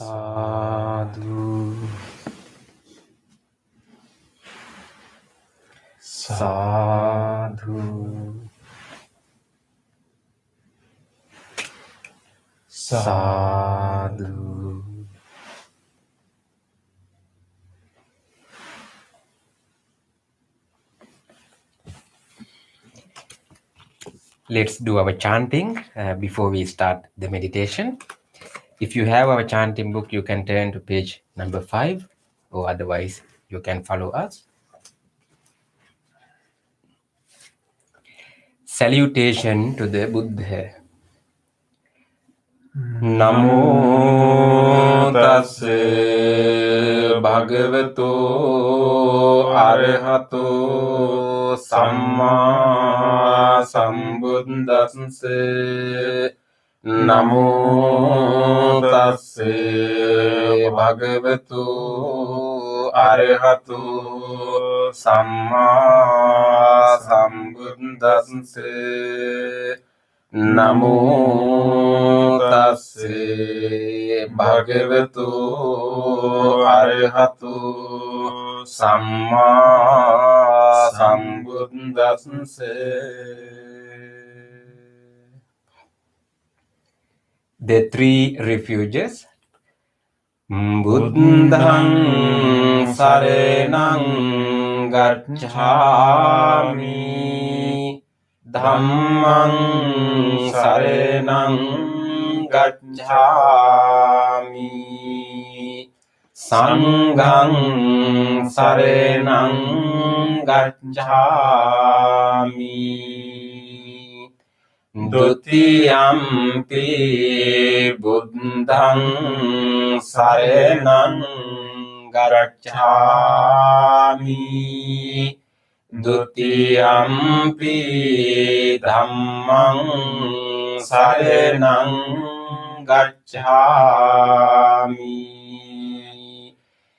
Sadhu, sadhu, sadhu. Let's do our chanting before we start the meditation. If you have our chanting book, you can turn to page number 5, or otherwise you can follow us. Salutation to the Buddha. Namo tassa bhagavato arahato samma sambuddhassa. Namo tassa bhagavato arahato samma sambuddhassa. Namo tassa bhagavato arahato samma sambuddhassa. The three refuges. Buddhang saranang gacchami, Dhammang saranang gacchami, Sanghang saranang gacchami, Dutiyampi buddhang saranang gacchami. Dutiyampi dhammang saranang gacchami.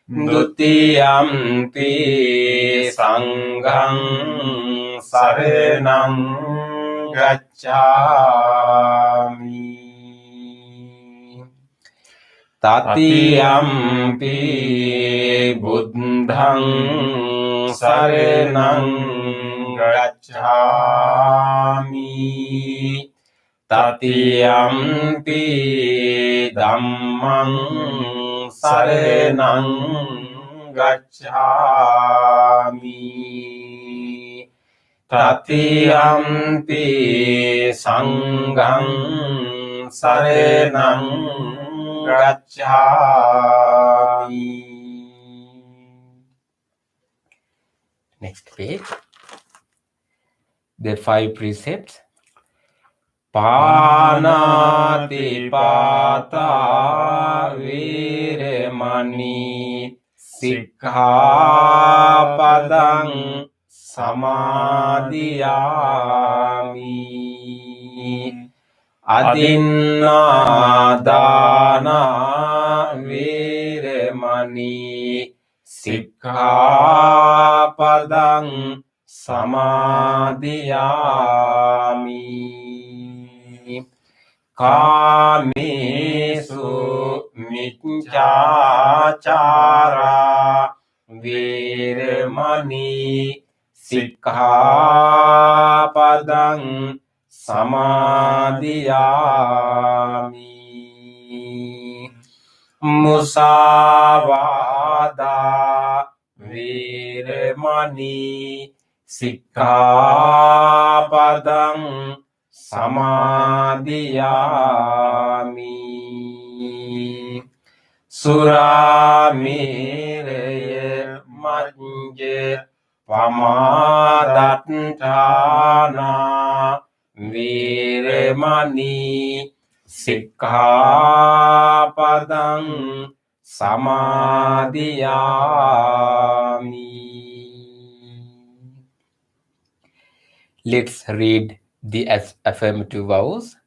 Dutiyampi sanghang saranang gacchami. Tatiyampi buddhang saranang gacchami. Tatiyampi dhammang saranang gacchami. Tatiyampi sanghang saranang gacchami. Next page. The 5 precepts. Panati pata viremani sikkhapadang samadhiyami. Adinādāna viremani sikkhapadang samadhiyami. Kāmesu micchācārā viremani sikkhapadang samadhiyami. Musāvādā viremani sikkhapadang samadhiyami. Surameraya majja pamadatthāna viremani sikkhapadang samadhiyami. Let's read the affirmative vows.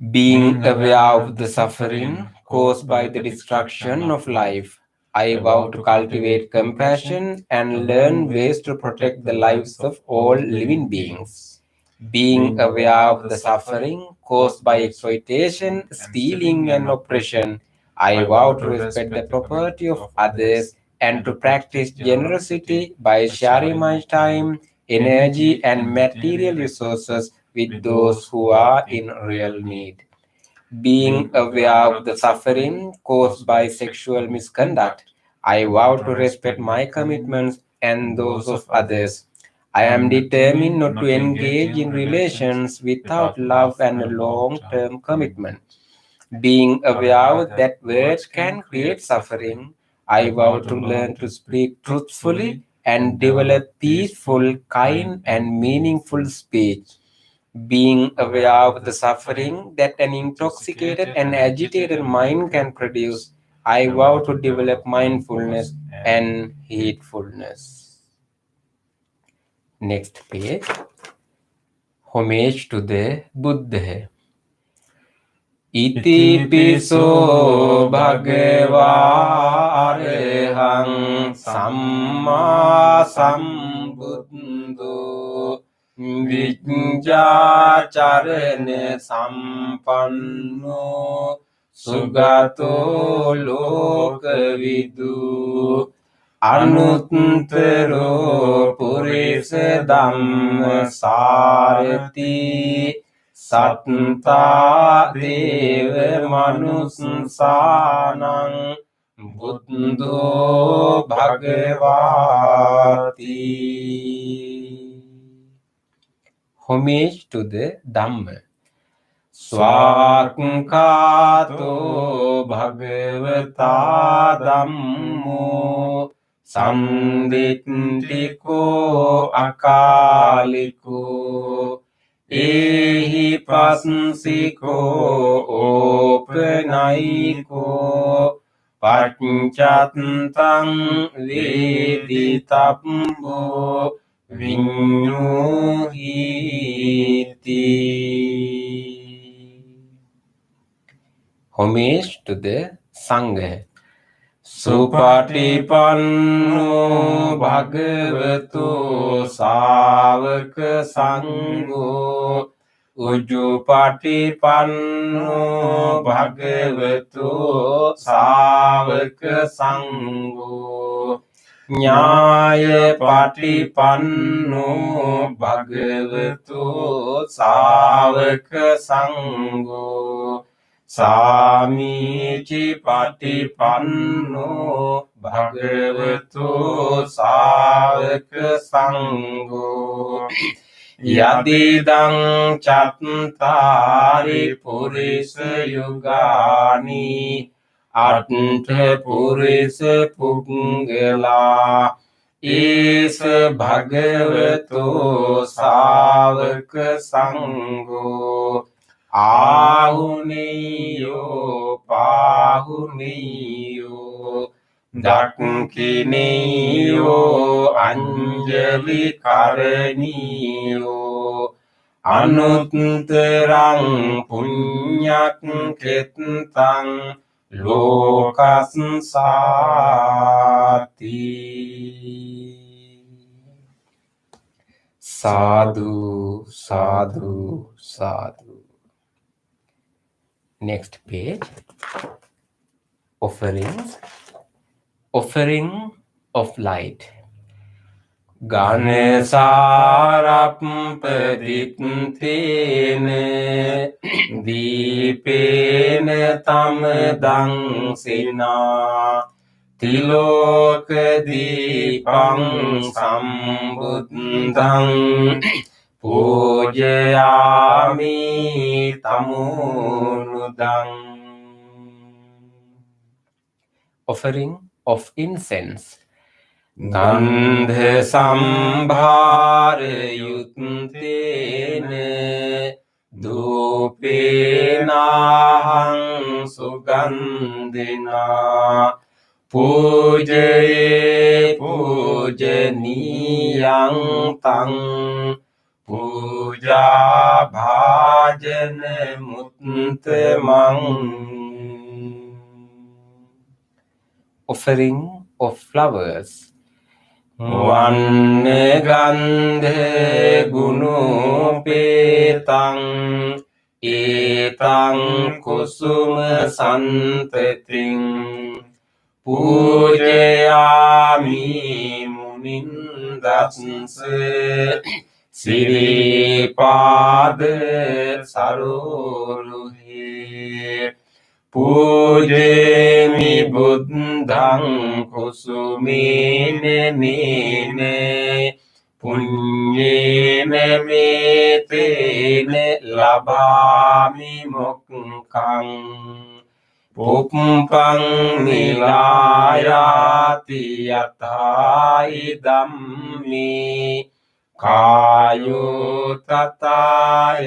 Being aware of the suffering caused by the destruction of life, I vow to cultivate compassion and learn ways to protect the lives of all living beings. Being aware of the suffering caused by exploitation, stealing, and oppression, I vow to respect the property of others and to practice generosity by sharing my time, energy, and material resources with those who are in real need. Being aware of the suffering caused by sexual misconduct, I vow to respect my commitments and those of others. I am determined not to engage in relations without love and a long-term commitment. Being aware that words can create suffering, I vow to learn to speak truthfully and develop peaceful, kind, and meaningful speech. Being aware of the suffering that an intoxicated and agitated mind can produce, I vow to develop mindfulness and heedfulness. Next page. Homage to the Buddha. Iti piso bhagavā arahang samma sambuddho vijñācarane sampanno sugato lokavidu anuttaro purisa dhamma sārati sattā deva manusānaṁ buddho bhagavati. Homage to the Dhamma. Swakkhāto bhagavata dhammo samdittiko akaliko ehi passikෝ ඕපනයිකෝ පච්චත්තං වේදිතබ්බෝ විඤ්ඤෝහිති. Homage to the Sangha. Supatipanno bhagavato savaka sangho Ujupatipanno bhagavato savaka sangho Nyaya patipanno bhagavato savaka sangho Samici patipanno bhagavato savaka sangho Yadidang chattari purisa yugani Atta purisa puggala Isa bhagavato savaka sangho Ahuniyo pahuniyo Dakkiniyo anjali karaniyo Anutterang punyak ketang lokassati. Sadhu, sadhu, sadhu. Next page, offerings. Offering of light. Ganesarappaditthene Deepene tamadang sina Tilokadipang sambuddhang Pujayami tamunudang. Offering of incense. Gandha sambhara yuttene Dupenahang sugandhina Pujaye pujaniyang tang Puja bhajana muttamang. Offering of flowers. Vanne gandhe gunupetang etang kusuma santating pujayami munindasse siripada saroruhe Pujemi buddhang kusumene nene punyene metene labami mokkang puppang nilayati yathai dhammi Kayo tatayati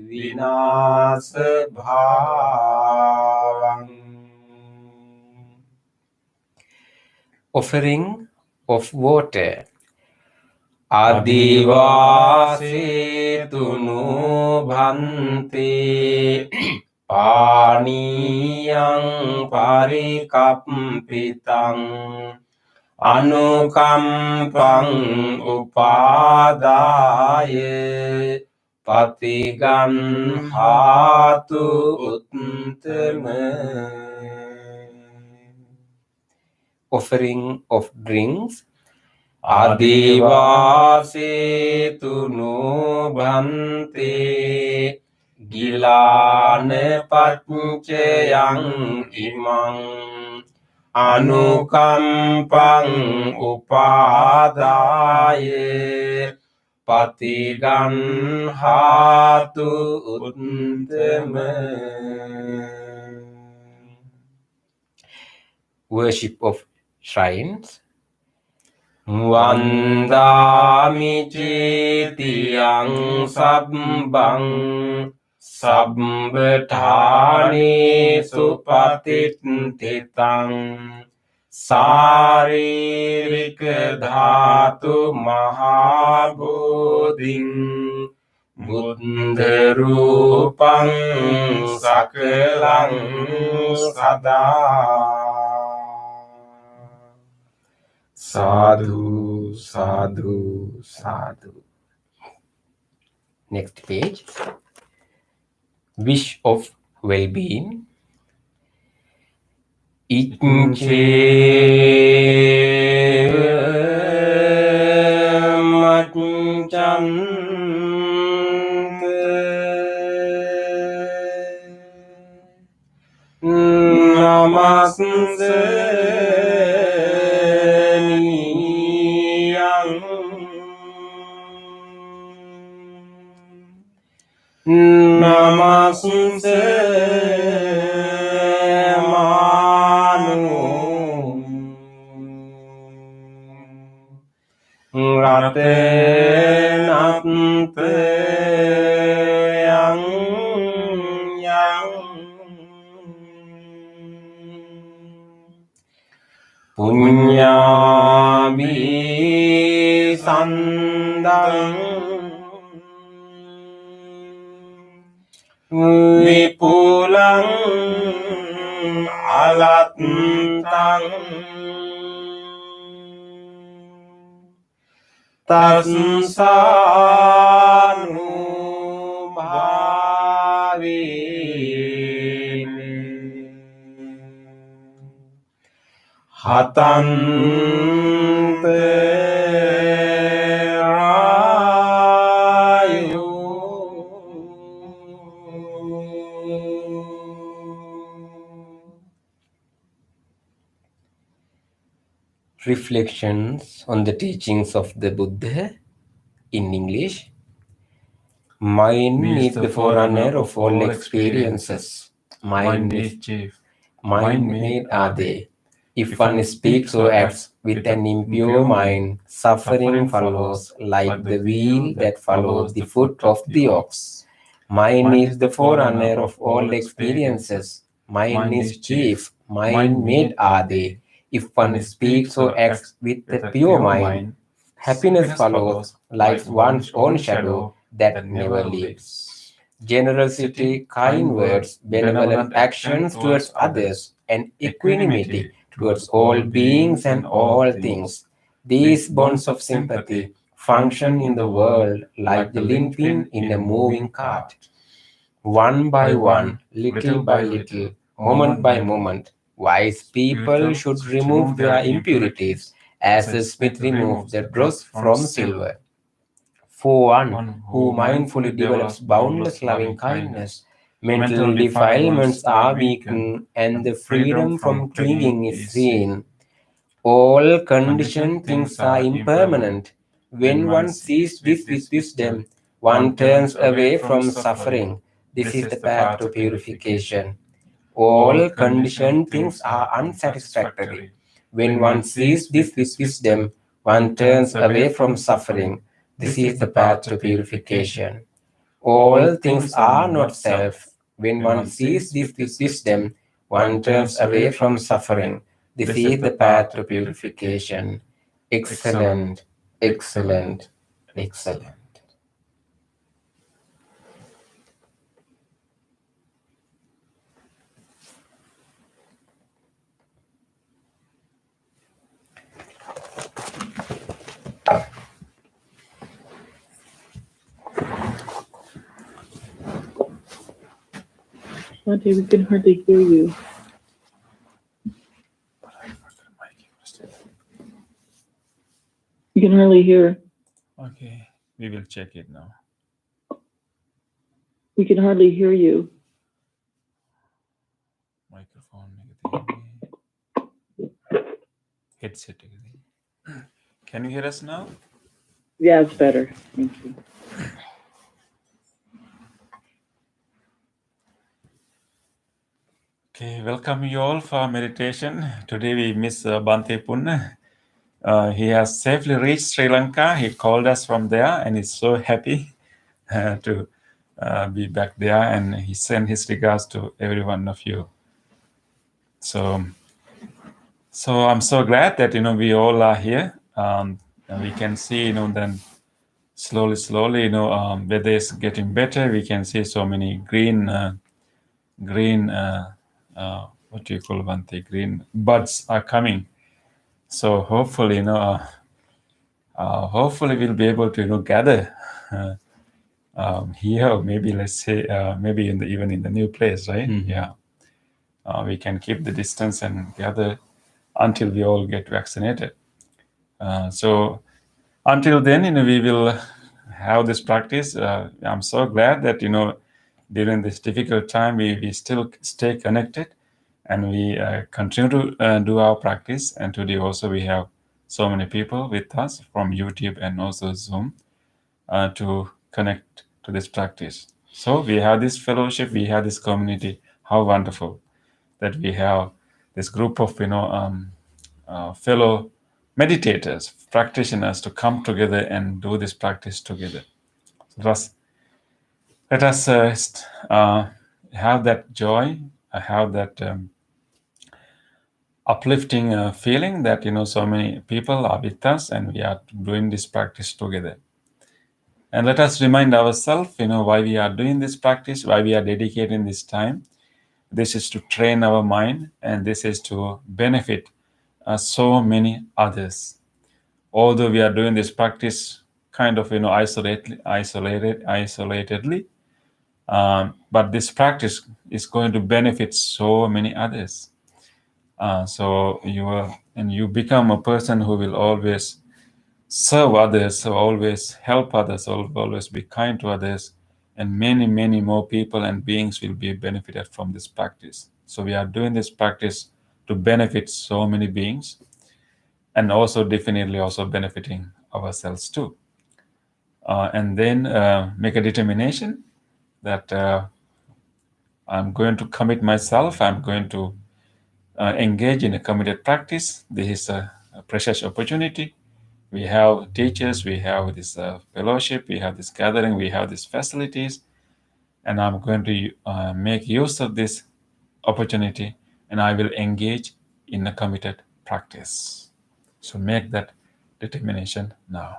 vinasa bhavang. Offering of water. Adivase tunu bhante paniyang parikappitang Anukampang upadaya patigan hatu uttama. Offering of drinks. Adivase tunu bhante gilane paccayang imang Anukampang upadaya patigan hatu uttama. Worship of shrines. Vandami cetiyang sabbang sabbthane supatittitang saririka dhatu mahabodhing Buddha rupang sakalang sada. Sadhu, sadhu, sadhu. Next page. Wish of well-being. Icche namaste niyang namaste manu rate natte yang punyami sandang vipulang alattang tassanu bhavine hatante rayu. Reflections on the teachings of the Buddha in English. Mind is the forerunner of all experiences. Mind is chief. Mind-made are they. If one speaks or acts with an impure mind, suffering follows like the wheel that follows the foot of the ox. Mind is the forerunner of all experiences. Mind is chief. Mind-made are they. If one speaks or acts with a pure mind, happiness follows like one's own shadow that never leaves. Generosity, kind words, benevolent actions towards others, and equanimity towards all beings and all things. These bonds of sympathy function in the world like the linchpin in a moving cart. One by one, little by little, moment by moment, wise people should remove their impurities as a smith removes the dross from silver. For one who mindfully develops boundless loving kindness, mental defilements are weakened and the freedom from clinging is seen. All conditioned things are impermanent. When one sees this with wisdom, one turns away from suffering. This is the path to purification. All conditioned things are unsatisfactory. When one sees this with wisdom, one turns away from suffering. This is the path to purification. All things are not self. When one sees this with wisdom, one turns away from suffering. This is the path to purification. Excellent, excellent, excellent. Monty, we can hardly hear you. You can hardly hear. Okay, we will check it now. We can hardly hear you. Microphone headset. Can you hear us now? Yeah, it's better. Thank you. Okay, welcome you all for meditation. Today we miss Bante Punna. He has safely reached Sri Lanka. He called us from there, and he's so happy to be back there. And he sent his regards to every one of you. So I'm so glad that we all are here. And we can see then slowly weather is getting better. We can see so many green what do you call Bante? Green buds are coming. So hopefully hopefully we'll be able to gather here, or maybe let's say maybe even in the new place, right? Yeah, we can keep the distance and gather until we all get vaccinated. So until then, we will have this practice. I'm so glad that during this difficult time we still stay connected, and we continue to do our practice. And today also we have so many people with us from YouTube and also Zoom to connect to this practice. So we have this fellowship, we have this community. How wonderful that we have this group of fellow meditators, practitioners to come together and do this practice together. So let us have that joy, have that uplifting feeling that so many people are with us and we are doing this practice together. And let us remind ourselves, why we are doing this practice, why we are dedicating this time. This is to train our mind, and this is to benefit so many others. Although we are doing this practice kind of isolatedly, but this practice is going to benefit so many others. So you become a person who will always serve others, so always help others, always be kind to others, and many more people and beings will be benefited from this practice. So we are doing this practice to benefit so many beings, and also definitely also benefiting ourselves too. And then make a determination that I'm going to commit myself, I'm going to engage in a committed practice. This is a precious opportunity. We have teachers, we have this fellowship, we have this gathering, we have these facilities, and I'm going to make use of this opportunity, and I will engage in a committed practice. So make that determination now.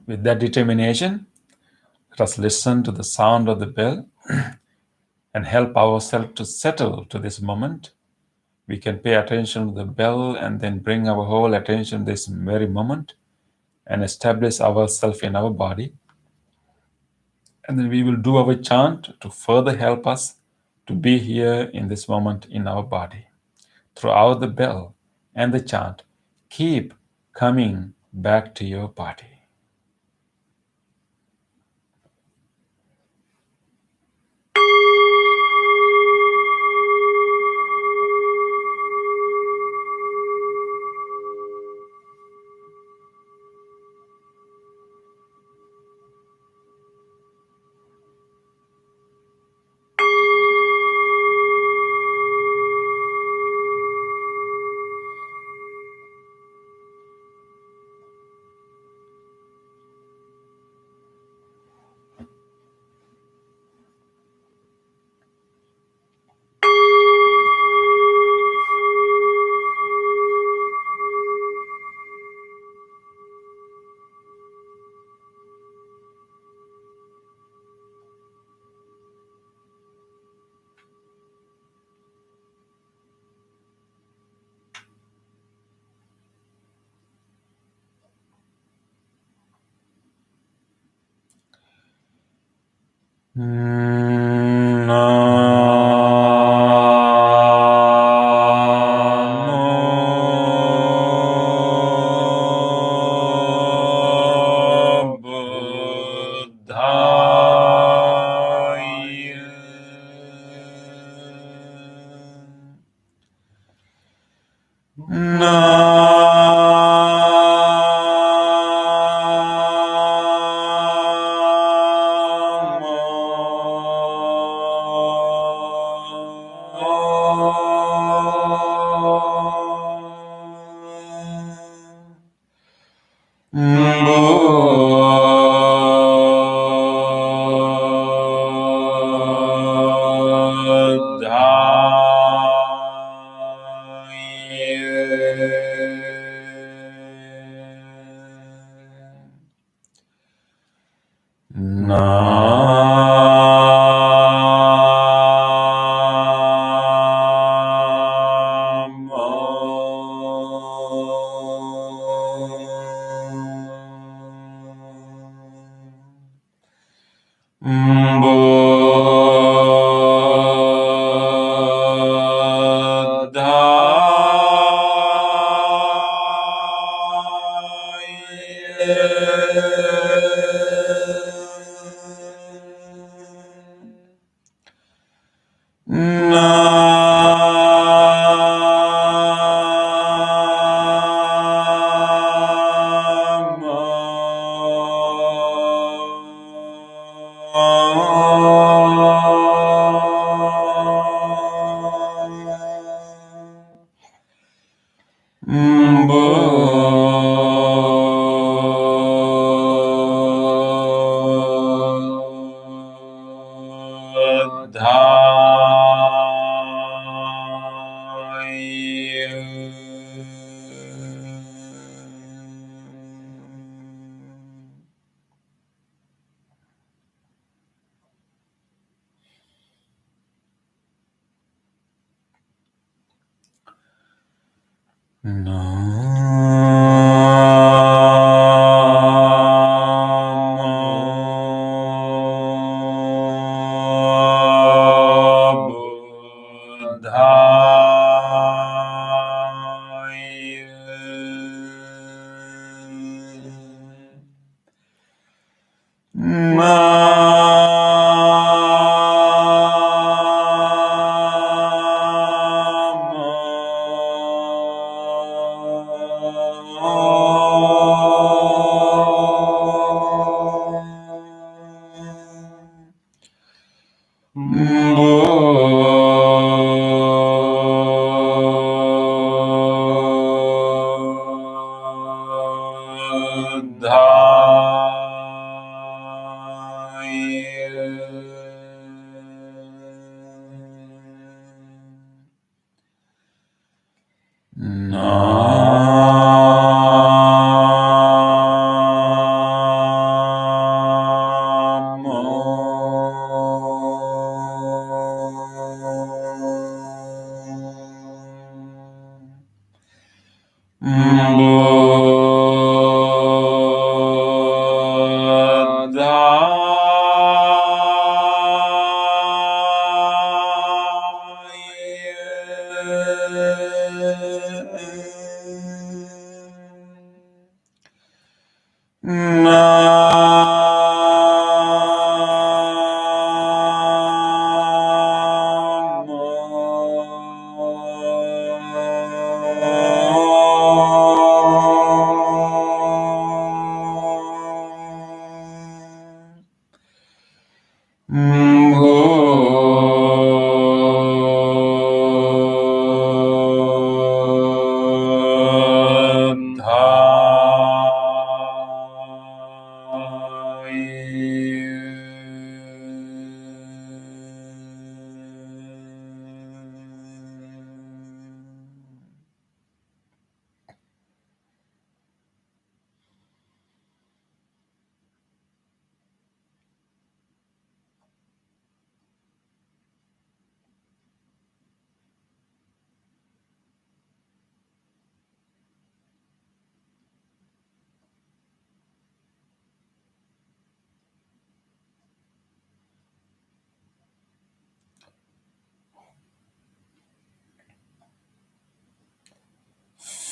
With that determination, let us listen to the sound of the bell and help ourselves to settle to this moment. We can pay attention to the bell and then bring our whole attention to this very moment and establish ourselves in our body. And then we will do our chant to further help us to be here in this moment in our body. Throughout the bell and the chant, keep coming back to your body.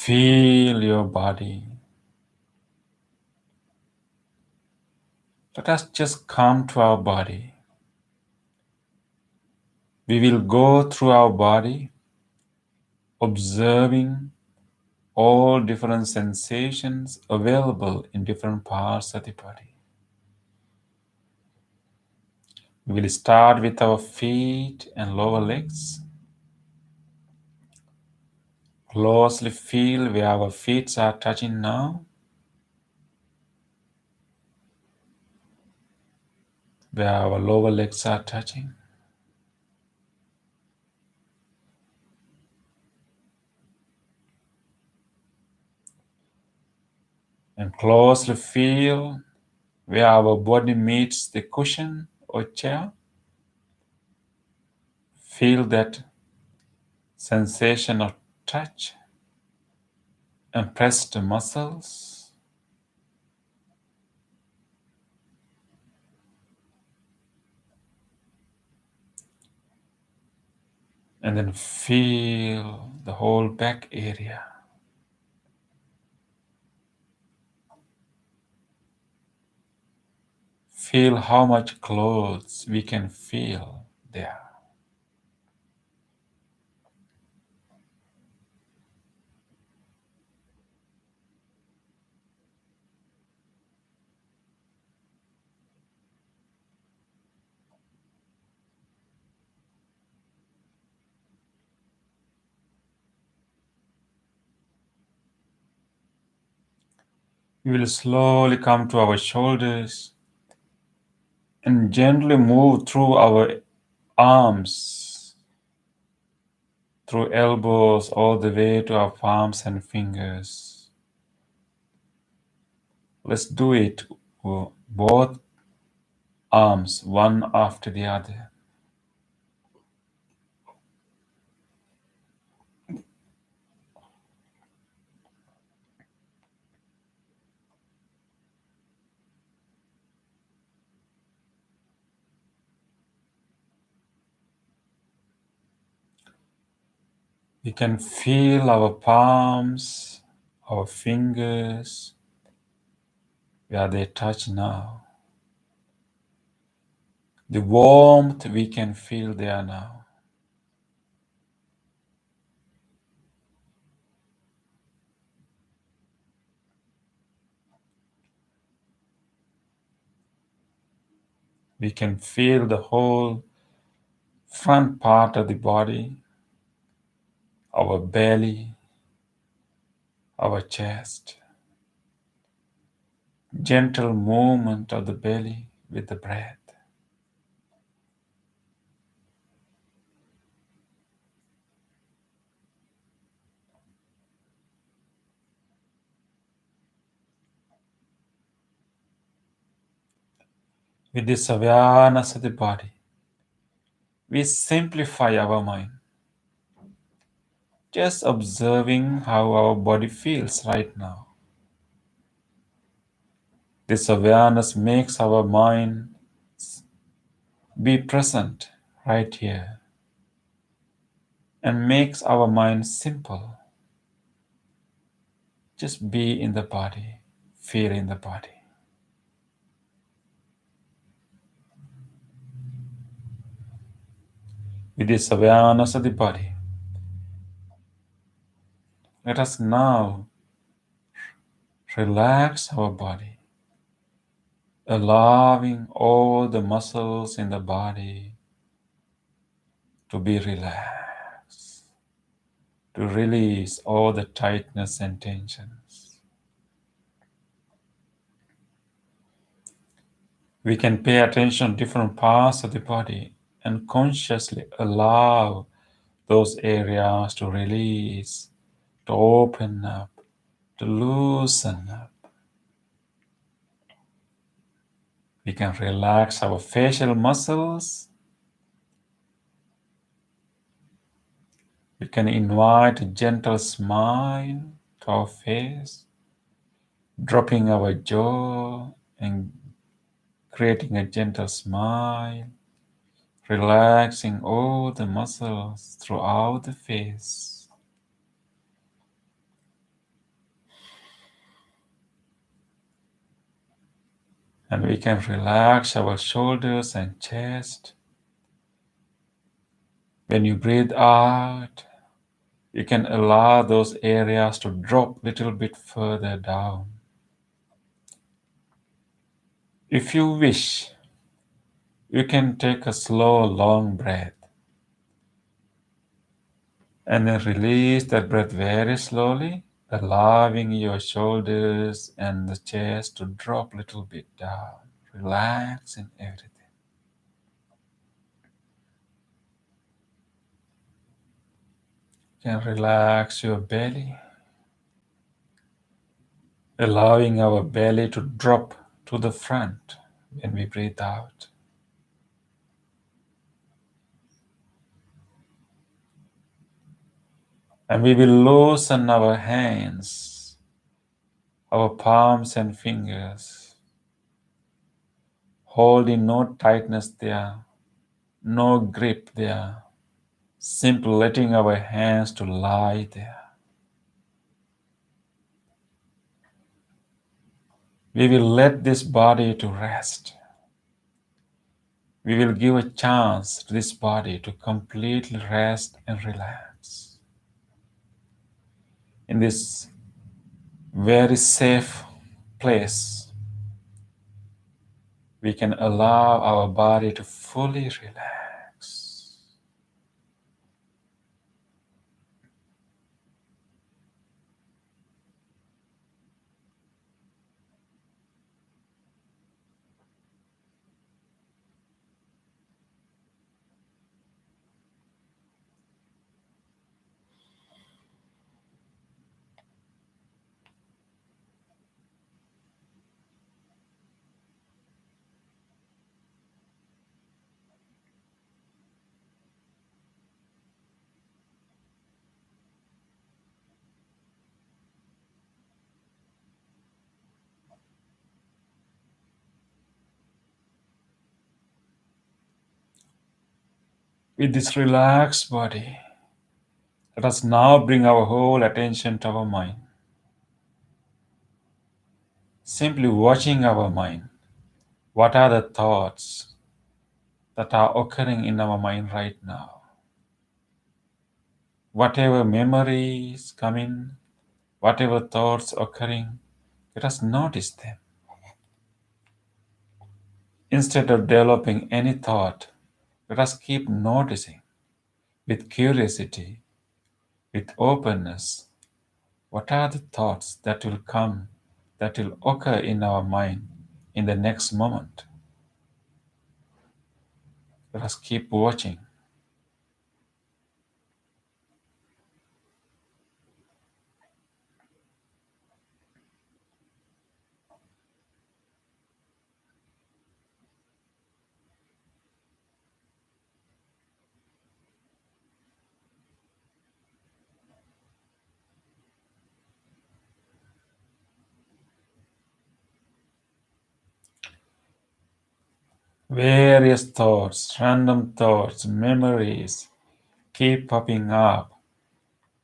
Feel your body. Let us just come to our body. We will go through our body, observing all different sensations available in different parts of the body. We will start with our feet and lower legs. Closely feel where our feet are touching now, where our lower legs are touching. And closely feel where our body meets the cushion or chair. Feel that sensation of touch and pressed muscles. And then feel the whole back area. Feel how much clothes we can feel there. We will slowly come to our shoulders and gently move through our arms, through elbows, all the way to our palms and fingers. Let's do it with both arms, one after the other. We can feel our palms, our fingers, where they touch now. The warmth we can feel there now. We can feel the whole front part of the body, our belly, our chest. Gentle movement of the belly with the breath. With this awareness of the body, we simplify our mind, just observing how our body feels right now. This awareness makes our mind be present right here and makes our mind simple. Just be in the body, feel in the body. With this awareness of the body, let us now relax our body, allowing all the muscles in the body to be relaxed, to release all the tightness and tensions. We can pay attention to different parts of the body and consciously allow those areas to release, to open up, to loosen up. We can relax our facial muscles. We can invite a gentle smile to our face, dropping our jaw and creating a gentle smile, relaxing all the muscles throughout the face. And we can relax our shoulders and chest. When you breathe out, you can allow those areas to drop a little bit further down. If you wish, you can take a slow, long breath and then release that breath very slowly, allowing your shoulders and the chest to drop a little bit down, relaxing everything. You can relax your belly, allowing our belly to drop to the front when we breathe out. And we will loosen our hands, our palms and fingers, holding no tightness there, no grip there, simply letting our hands to lie there. We will let this body to rest. We will give a chance to this body to completely rest and relax. In this very safe place, we can allow our body to fully relax. With this relaxed body, let us now bring our whole attention to our mind. Simply watching our mind. What are the thoughts that are occurring in our mind right now? Whatever memories come in, whatever thoughts occurring, let us notice them. Instead of developing any thought, let us keep noticing with curiosity, with openness, what are the thoughts that will come, that will occur in our mind in the next moment. Let us keep watching. Various thoughts, random thoughts, memories keep popping up.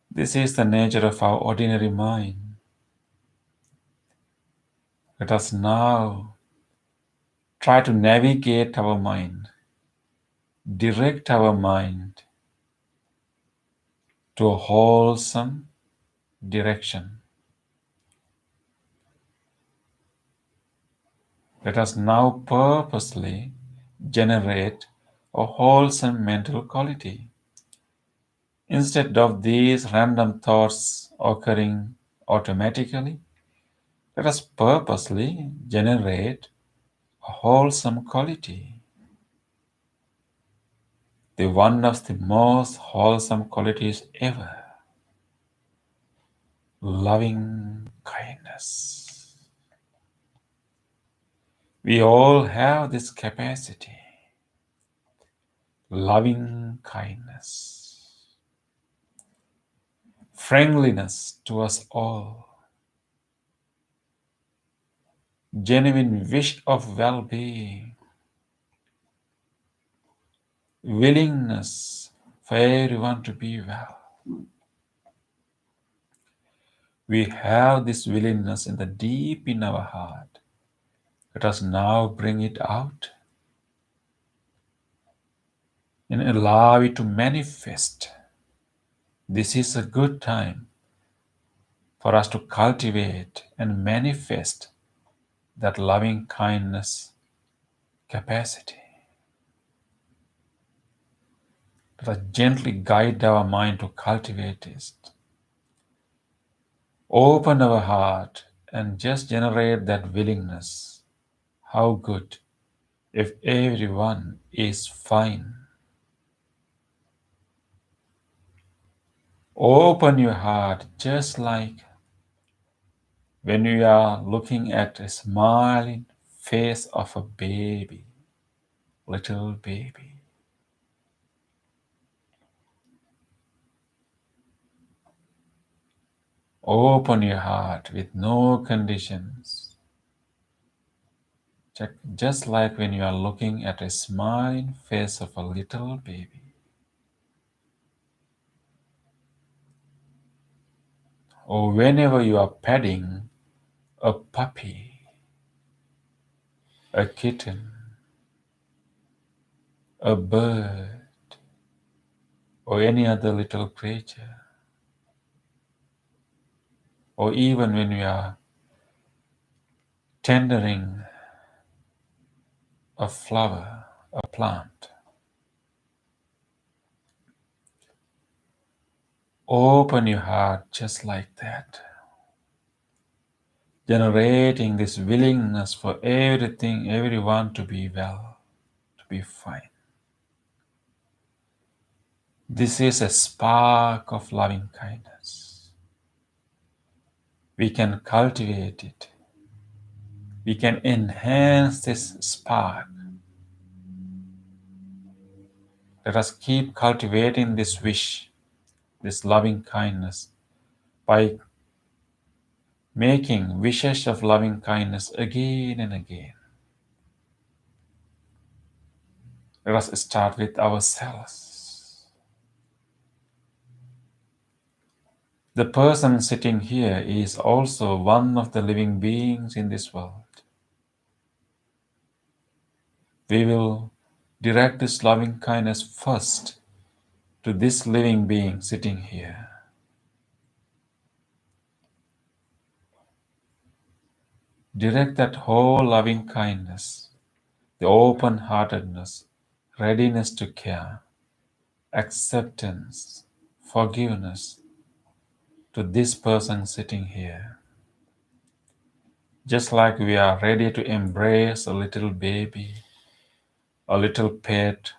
This is the nature of our ordinary mind. Let us now try to navigate our mind, direct our mind to a wholesome direction. Let us now purposely generate a wholesome mental quality. Instead of these random thoughts occurring automatically, let us purposely generate a wholesome quality. The one of the most wholesome qualities ever. Loving kindness. We all have this capacity. Loving kindness. Friendliness to us all. Genuine wish of well-being. Willingness for everyone to be well. We have this willingness in the deep in our heart. Let us now bring it out and allow it to manifest. This is a good time for us to cultivate and manifest that loving kindness capacity. Let us gently guide our mind to cultivate it. Open our heart and just generate that willingness. How good if everyone is fine. Open your heart just like when you are looking at a smiling face of a baby, little baby. Open your heart with no conditions. Just like when you are looking at a smiling face of a little baby. Or whenever you are petting a puppy, a kitten, a bird, or any other little creature. Or even when we are tendering a flower, a plant. Open your heart just like that, generating this willingness for everything, everyone to be well, to be fine. This is a spark of loving kindness. We can cultivate it. We can enhance this spark. Let us keep cultivating this wish, this loving kindness, by making wishes of loving kindness again and again. Let us start with ourselves. The person sitting here is also one of the living beings in this world. We will direct this loving kindness first to this living being sitting here. Direct that whole loving kindness, the open-heartedness, readiness to care, acceptance, forgiveness to this person sitting here. Just like we are ready to embrace a little baby, a little pet,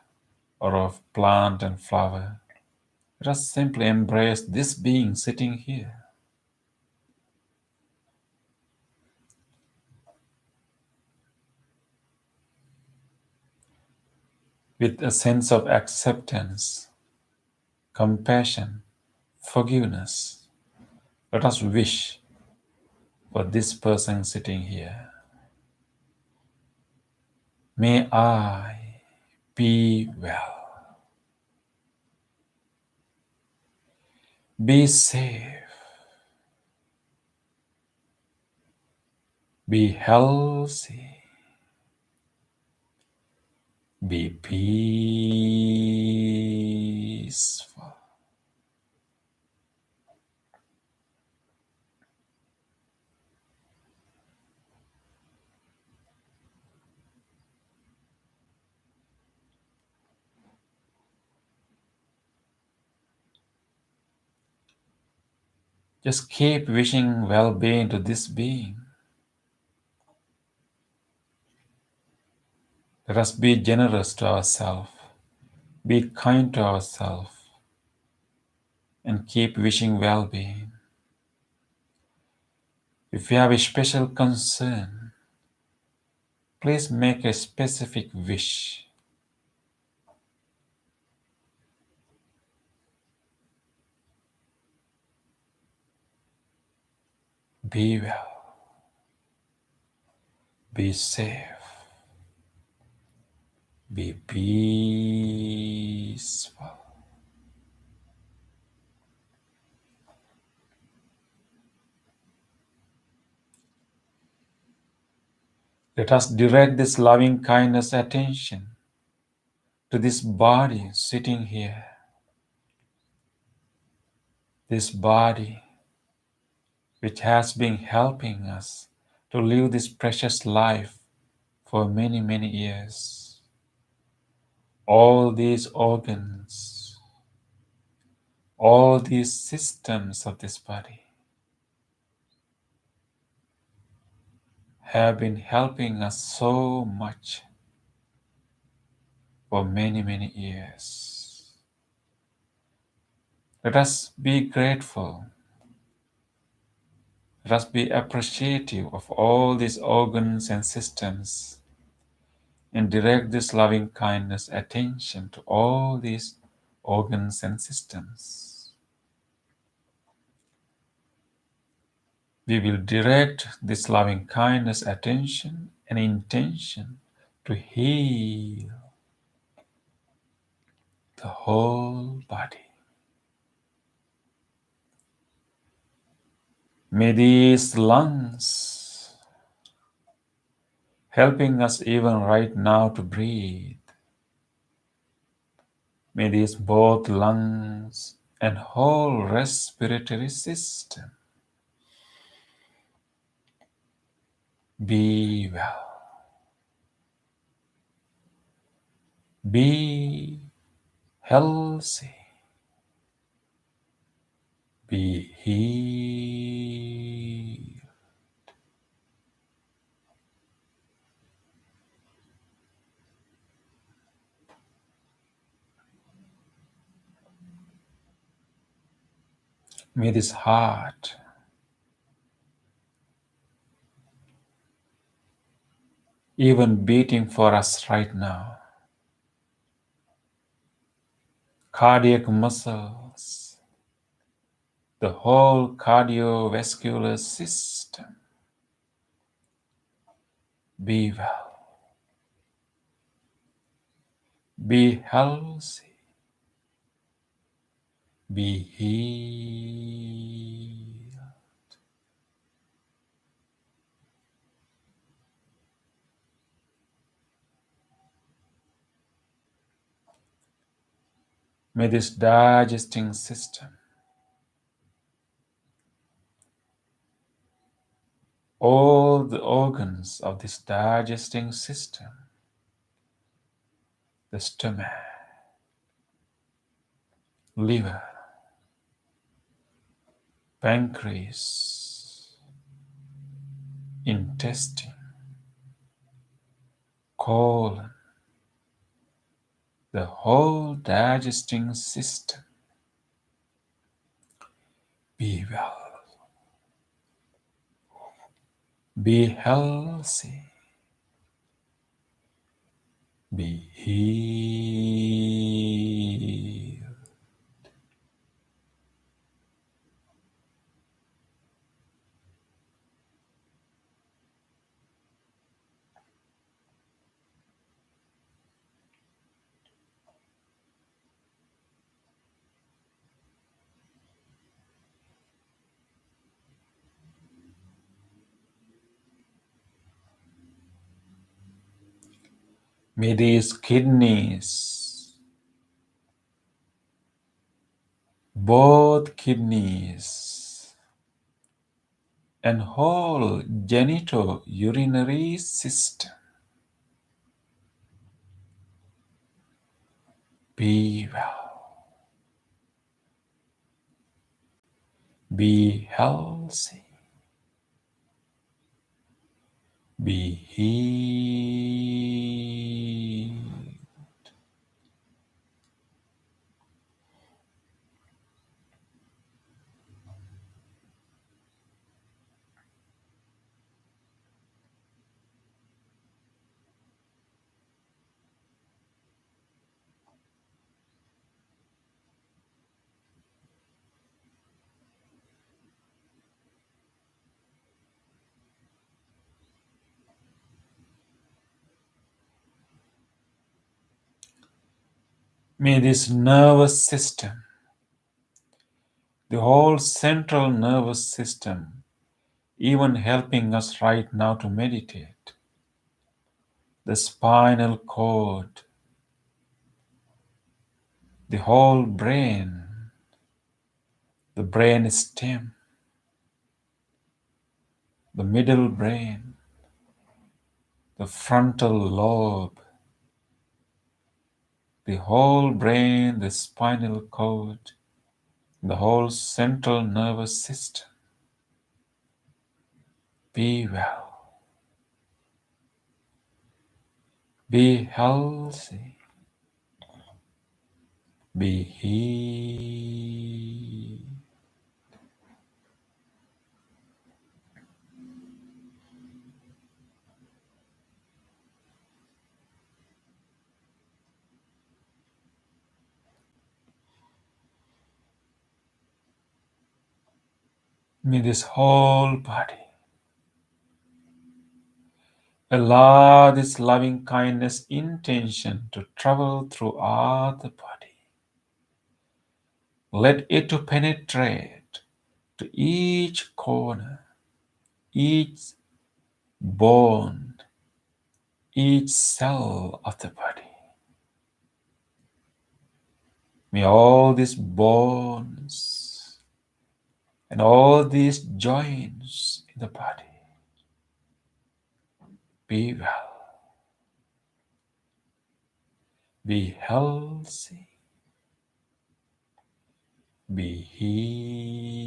or a plant and flower, let us simply embrace this being sitting here. With a sense of acceptance, compassion, forgiveness, let us wish for this person sitting here. May I be well, be safe, be healthy, be peaceful. Just keep wishing well-being to this being. Let us be generous to ourselves, be kind to ourselves, and keep wishing well-being. If you have a special concern, please make a specific wish. Be well, be safe, be peaceful. Let us direct this loving kindness attention to this body sitting here. This body which has been helping us to live this precious life for many, many years. All these organs, all these systems of this body have been helping us so much for many, many years. Let us be grateful. Let us be appreciative of all these organs and systems and direct this loving kindness attention to all these organs and systems. We will direct this loving kindness attention and intention to heal the whole body. May these lungs helping us even right now to breathe. May these both lungs and whole respiratory system be well, be healthy, be healed. May this heart even beating for us right now, cardiac muscles, the whole cardiovascular system be well, be healthy, be healed. May this digesting system, all the organs of this digesting system, the stomach, liver, pancreas, intestine, colon, the whole digesting system be well, be healthy, be healed. May these kidneys, both kidneys, and whole genitourinary system be well, be healthy, be healed. May this nervous system, the whole central nervous system, even helping us right now to meditate, the spinal cord, the whole brain, the brain stem, the middle brain, the frontal lobe, the whole brain, the spinal cord, the whole central nervous system be well, be healthy, be healed. May this whole body allow this loving kindness intention to travel throughout the body. Let it to penetrate to each corner, each bone, each cell of the body. May all these bones and all these joints in the body be well, be healthy, be healed.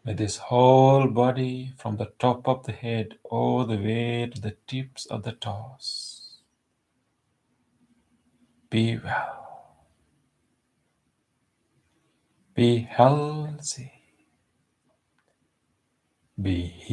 May this whole body, from the top of the head all the way to the tips of the toes, be well, be healthy, be healed.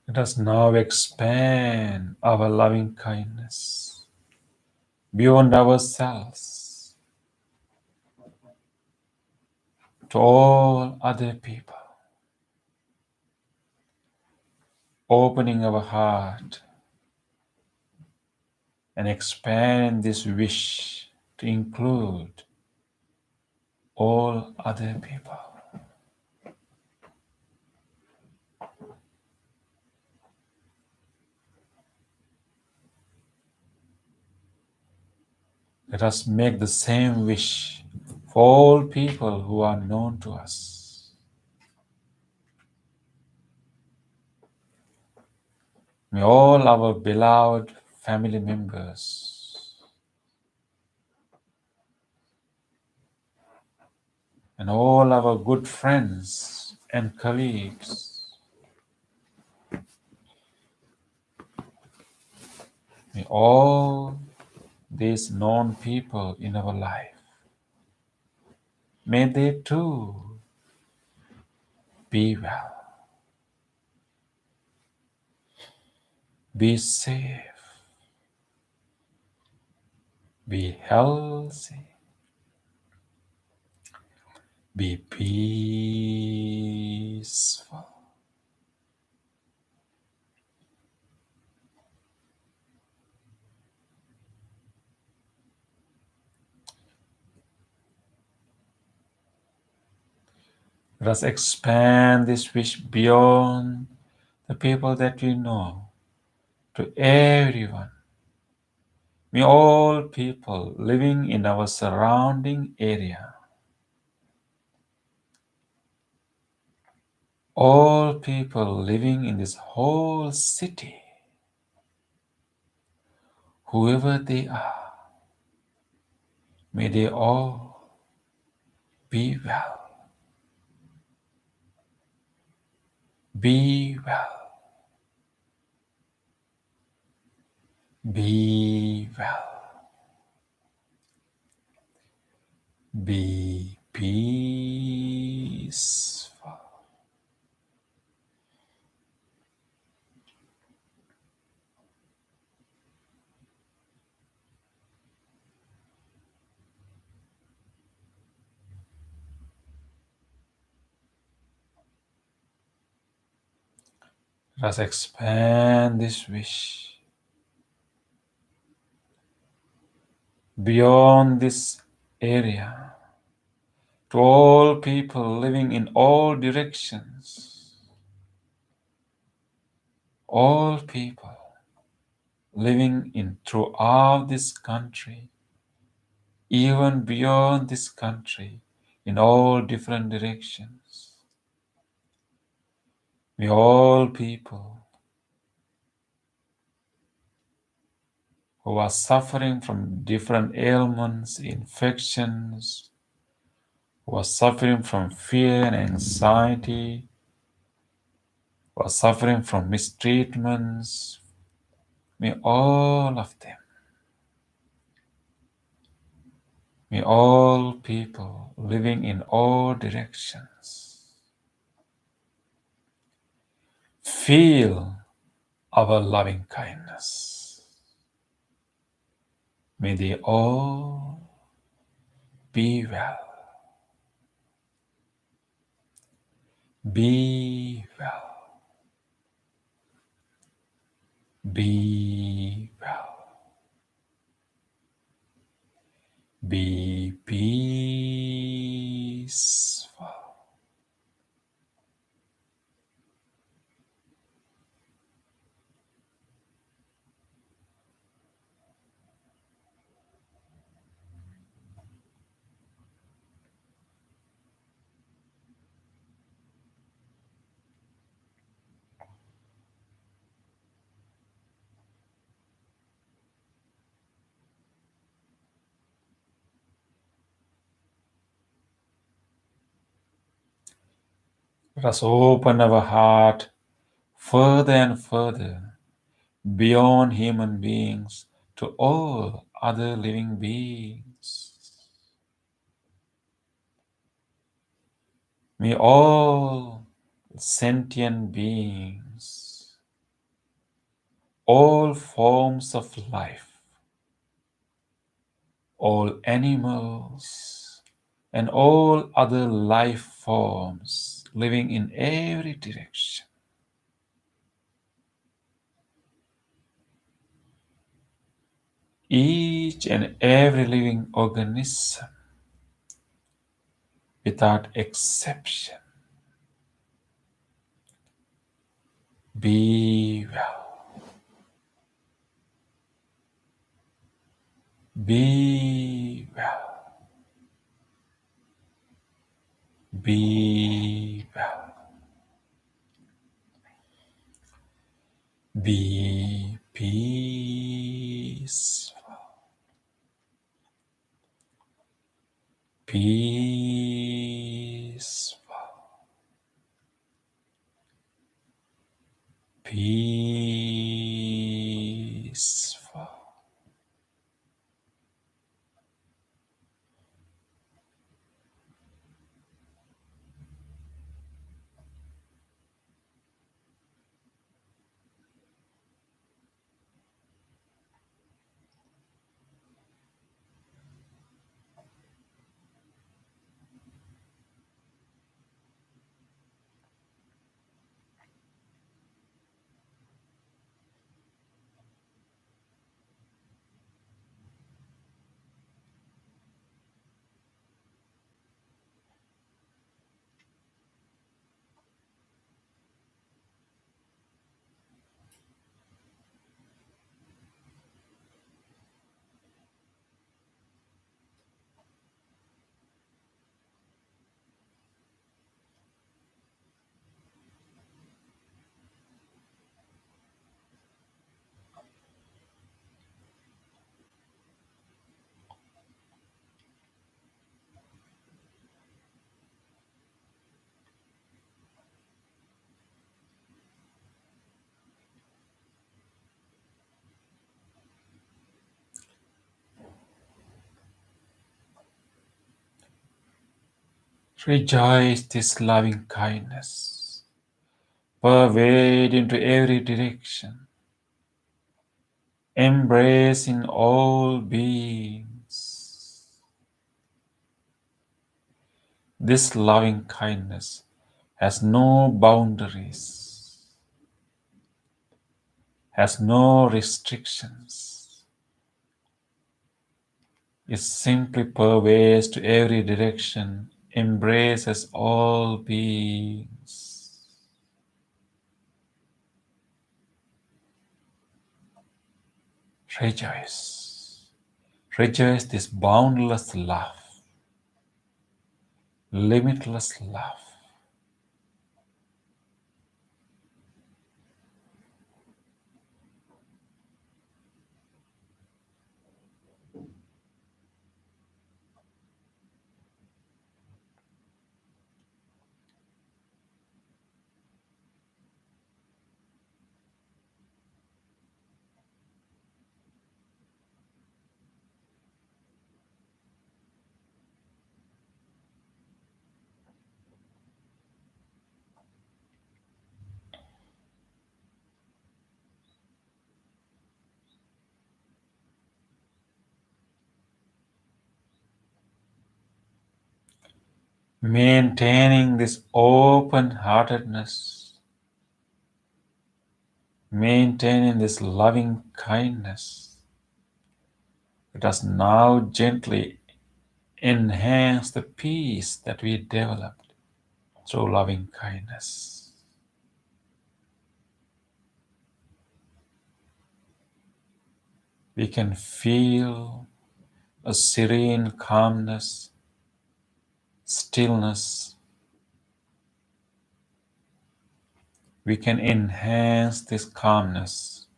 Let us now expand our loving kindness beyond ourselves to all other people, opening our heart and expand this wish to include all other people. Let us make the same wish for all people who are known to us. May all our beloved family members and all our good friends and colleagues, may all these known people in our life, may they too be well, be safe, be healthy, be peaceful. Let us expand this wish beyond the people that we know to everyone. May all people living in our surrounding area, all people living in this whole city, whoever they are, may they all be well, be well, be well, be peaceful. Let us expand this wish beyond this area to all people living in all directions, all people living in throughout this country, even beyond this country, in all different directions. May all people who are suffering from different ailments, infections, who are suffering from fear and anxiety, who are suffering from mistreatments, may all of them, may all people living in all directions feel our loving kindness. May they all be well. Be well. Be well. Be peaceful. Let us open our heart further and further beyond human beings to all other living beings. May all sentient beings, all forms of life, all animals, and all other life forms living in every direction, each and every living organism, without exception, be well. Be well. Be well. Be peaceful. Peaceful. Peaceful. Rejoice this loving kindness, pervade into every direction, embrace in all beings. This loving kindness has no boundaries, has no restrictions. It simply pervades to every direction, embraces all beings. rejoice. Rejoice this boundless love, limitless love. Maintaining this open-heartedness, maintaining this loving kindness, let us now gently enhance the peace that we developed through loving kindness. We can feel a serene calmness, stillness. We can enhance this calmness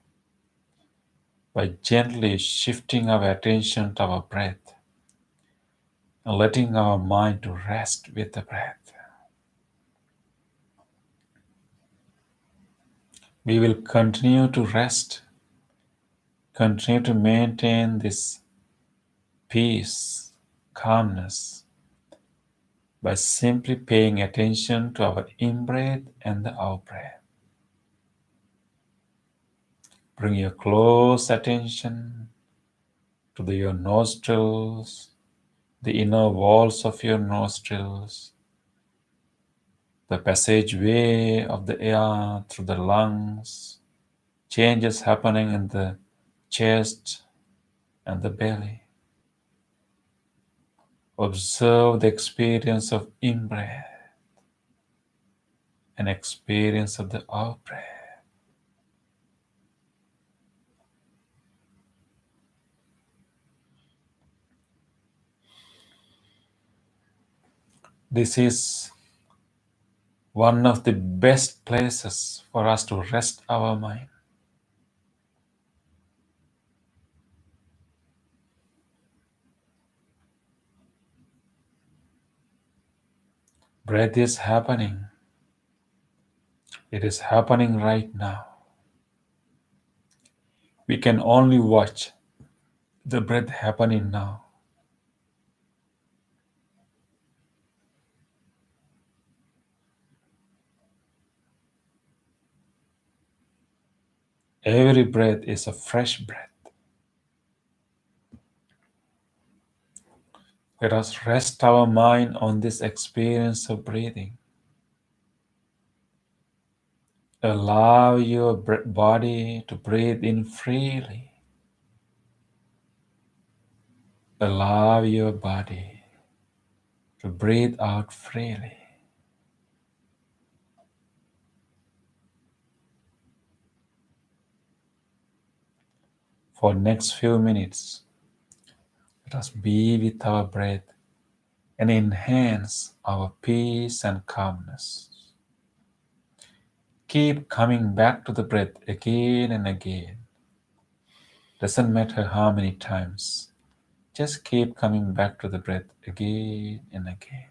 by gently shifting our attention to our breath and letting our mind to rest with the breath. We will continue to rest, continue to maintain this peace, calmness, by simply paying attention to our in-breath and the out-breath. Bring your close attention to your nostrils, the inner walls of your nostrils, the passageway of the air through the lungs, changes happening in the chest and the belly. Observe the experience of in-breath and experience of the out-breath. This is one of the best places for us to rest our mind. Breath is happening. It is happening right now. We can only watch the breath happening now. Every breath is a fresh breath. Let us rest our mind on this experience of breathing. Allow your body to breathe in freely. Allow your body to breathe out freely. For next few minutes, let us be with our breath and enhance our peace and calmness. Keep coming back to the breath again and again. Doesn't matter how many times. Just keep coming back to the breath again and again.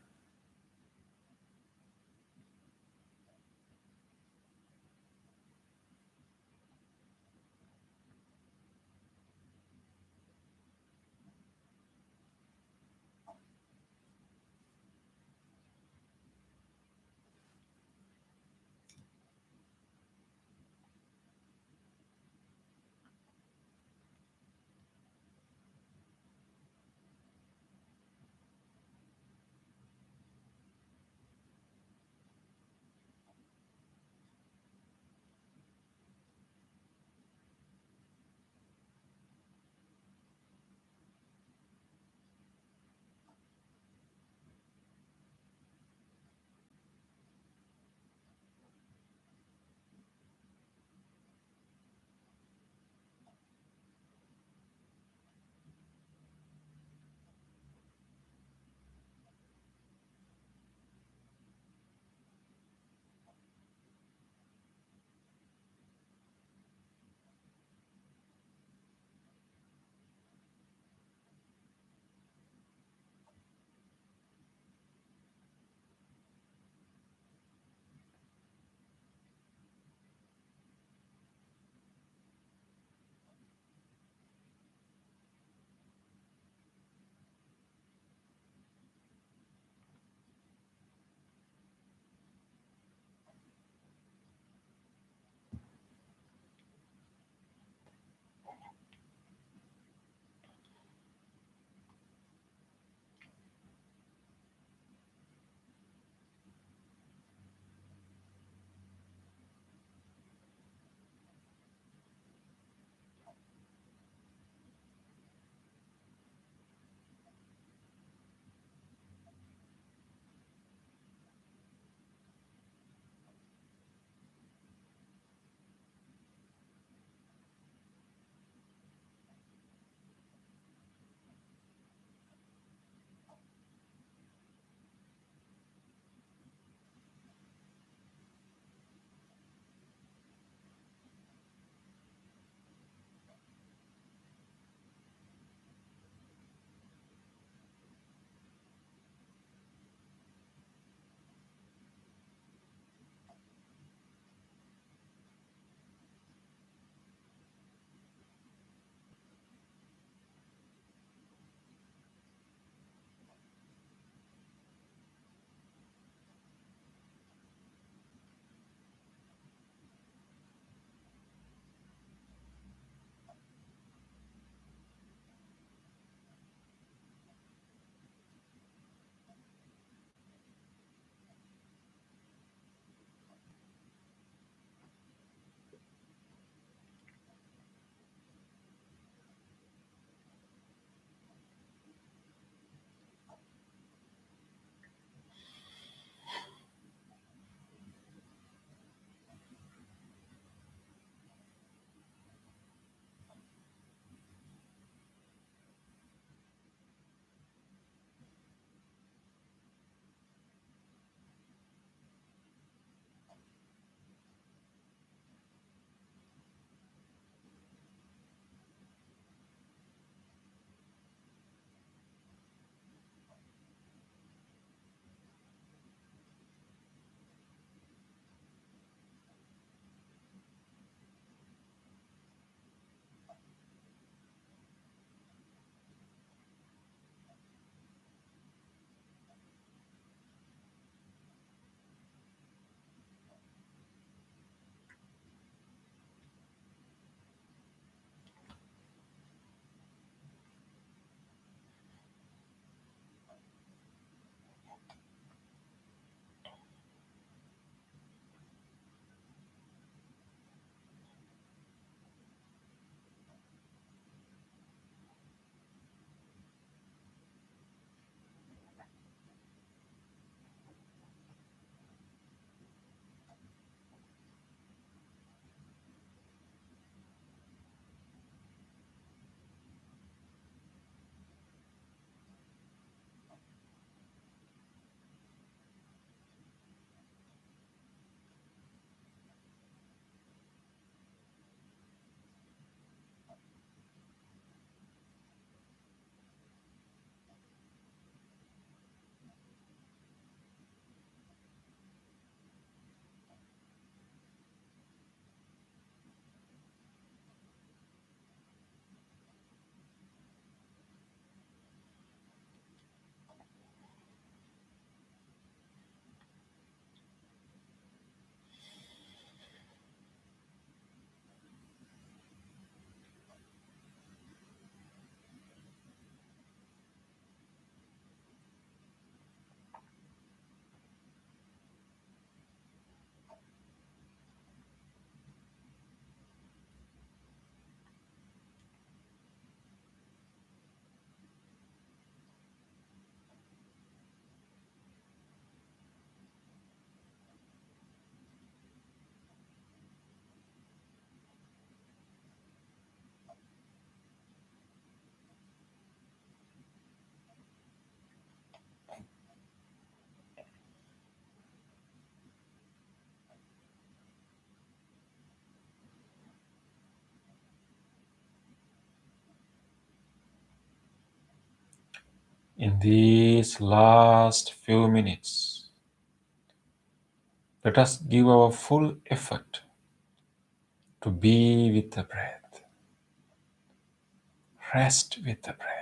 In these last few minutes, let us give our full effort to be with the breath, rest with the breath.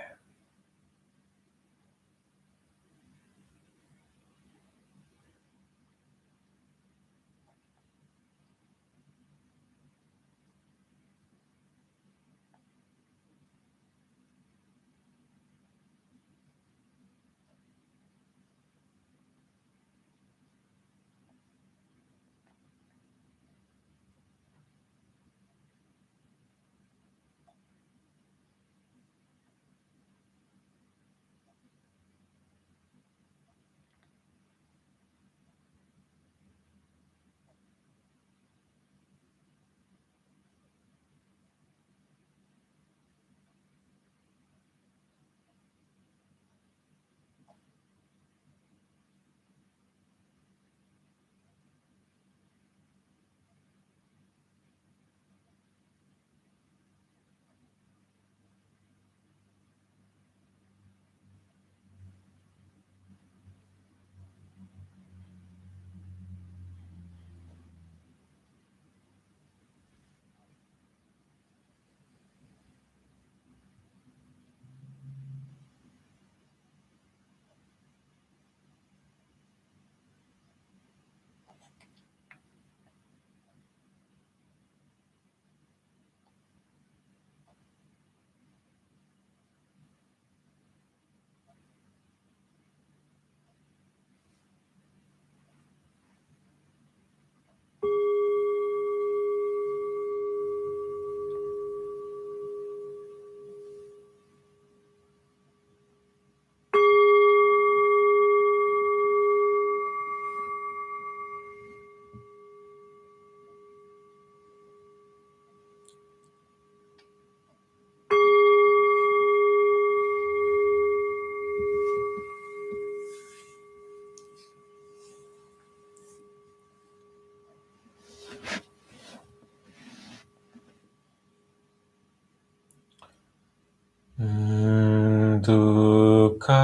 Dukkha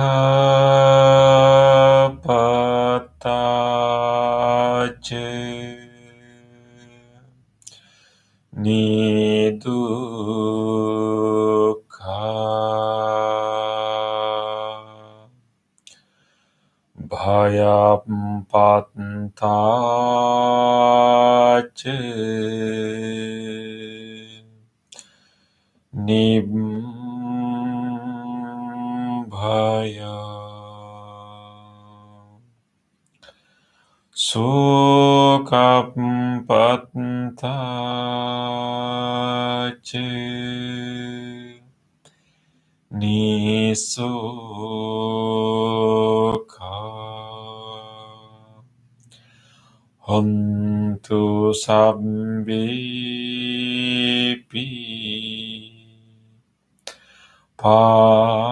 pataje nidukkha bhayapattaje nibbhaya sukampattaje nisukha hontu sabbipi paninu.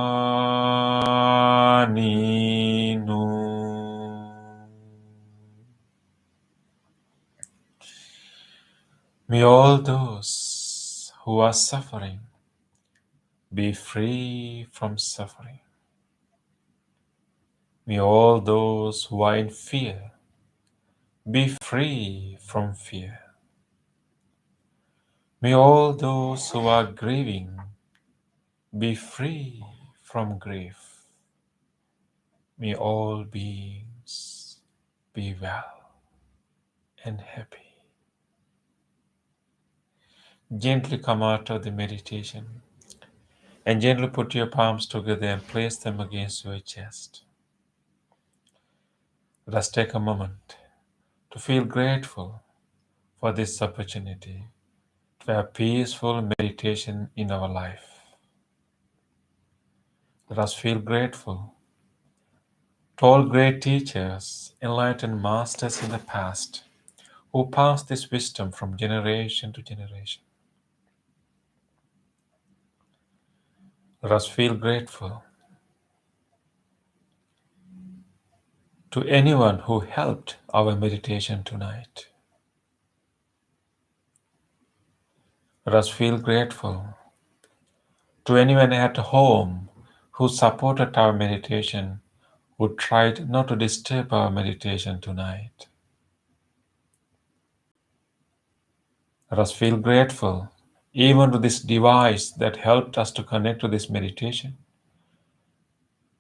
May all those who are suffering be free from suffering. May all those who are in fear be free from fear. May all those who are grieving be free from grief. May all beings be well and happy. Gently come out of the meditation and gently put your palms together and place them against your chest. Let us take a moment to feel grateful for this opportunity to have peaceful meditation in our life. Let us feel grateful to all great teachers, enlightened masters in the past who passed this wisdom from generation to generation. Let us feel grateful to anyone who helped our meditation tonight. Let us feel grateful to anyone at home who supported our meditation, who tried not to disturb our meditation tonight. Let us feel grateful even to this device that helped us to connect to this meditation,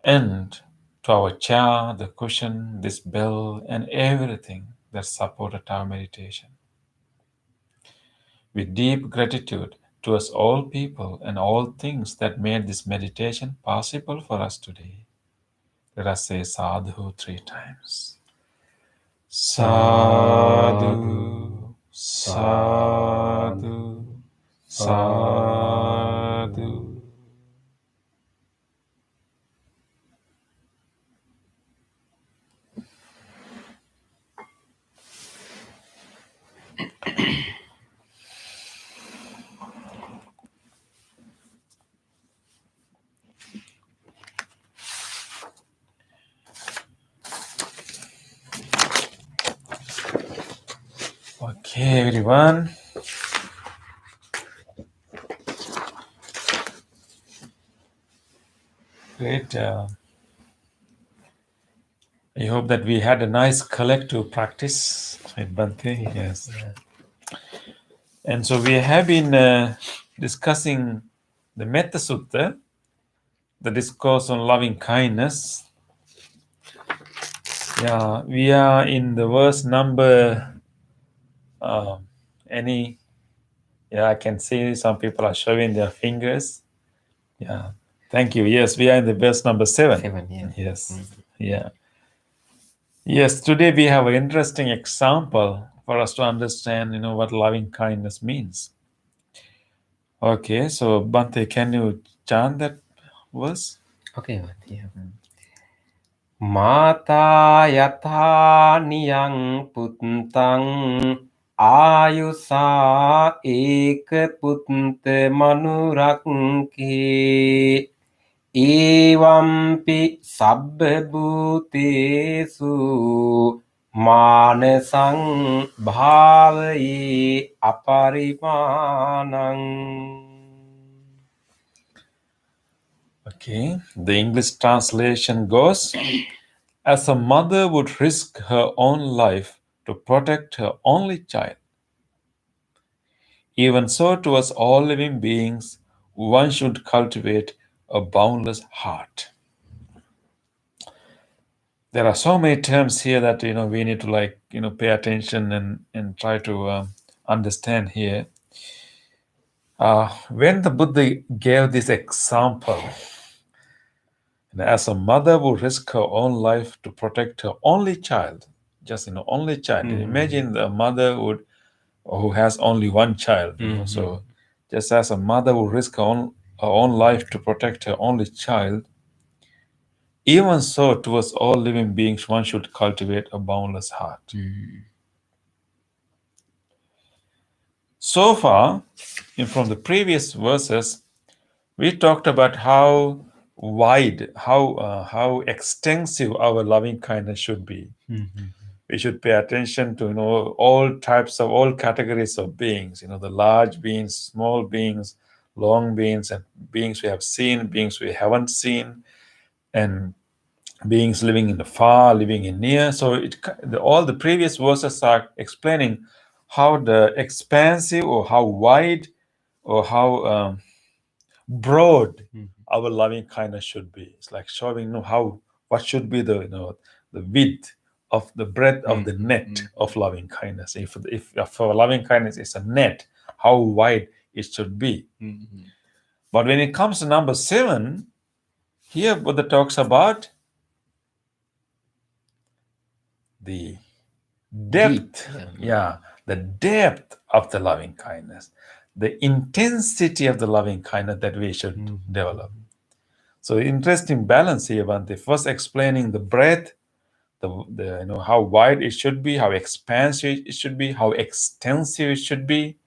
and to our chair, the cushion, this bell, and everything that supported our meditation. With deep gratitude towards all people and all things that made this meditation possible for us today, let us say sadhu 3 times. Sadhu, sadhu, sadhu. Okay, everyone. Great. I hope that we had a nice collective practice at Bhante. Yes. And so we have been discussing the Metta Sutta, the discourse on loving kindness. Yeah, we are in the verse number. Any? Yeah, I can see some people are showing their fingers. Yeah, thank you. Yes, we are in the verse number 7. 7, yeah. Yes, yeah. Yes, today we have an interesting example for us to understand, what loving kindness means. Okay, so Bhante, can you chant that verse? Okay, yeah. Mata yatha niyang puttang ayusa ek putte manurakki evampi sabba bhutesu manasang bhavaye aparimanang. Okay, the English translation goes, as a mother would risk her own life to protect her only child, even so towards all living beings, one should cultivate a boundless heart. There are so many terms here that we need to pay attention and try to understand here. When the Buddha gave this example, as a mother would risk her own life to protect her only child, just only child. Imagine the mother who has only one child. So just as a mother would risk her own life to protect her only child, even so towards all living beings one should cultivate a boundless heart. So far, from the previous verses, we talked about how wide, how extensive our loving kindness should be. We should pay attention to all types of all categories of beings. The large beings, small beings, long beings, and beings we have seen, beings we haven't seen, and beings living in the far, living in near. So all the previous verses are explaining how the expansive or how wide or how broad our loving kindness should be. It's like showing what should be the width of the breadth of the net of loving kindness. If our loving kindness is a net, how wide it should be. But when it comes to number 7, here Buddha talks about the depth, the depth of the loving kindness, the intensity of the loving kindness that we should develop. So interesting balance here, Bhante. First explaining the breadth, the how wide it should be, how expansive it should be, how extensive it should be,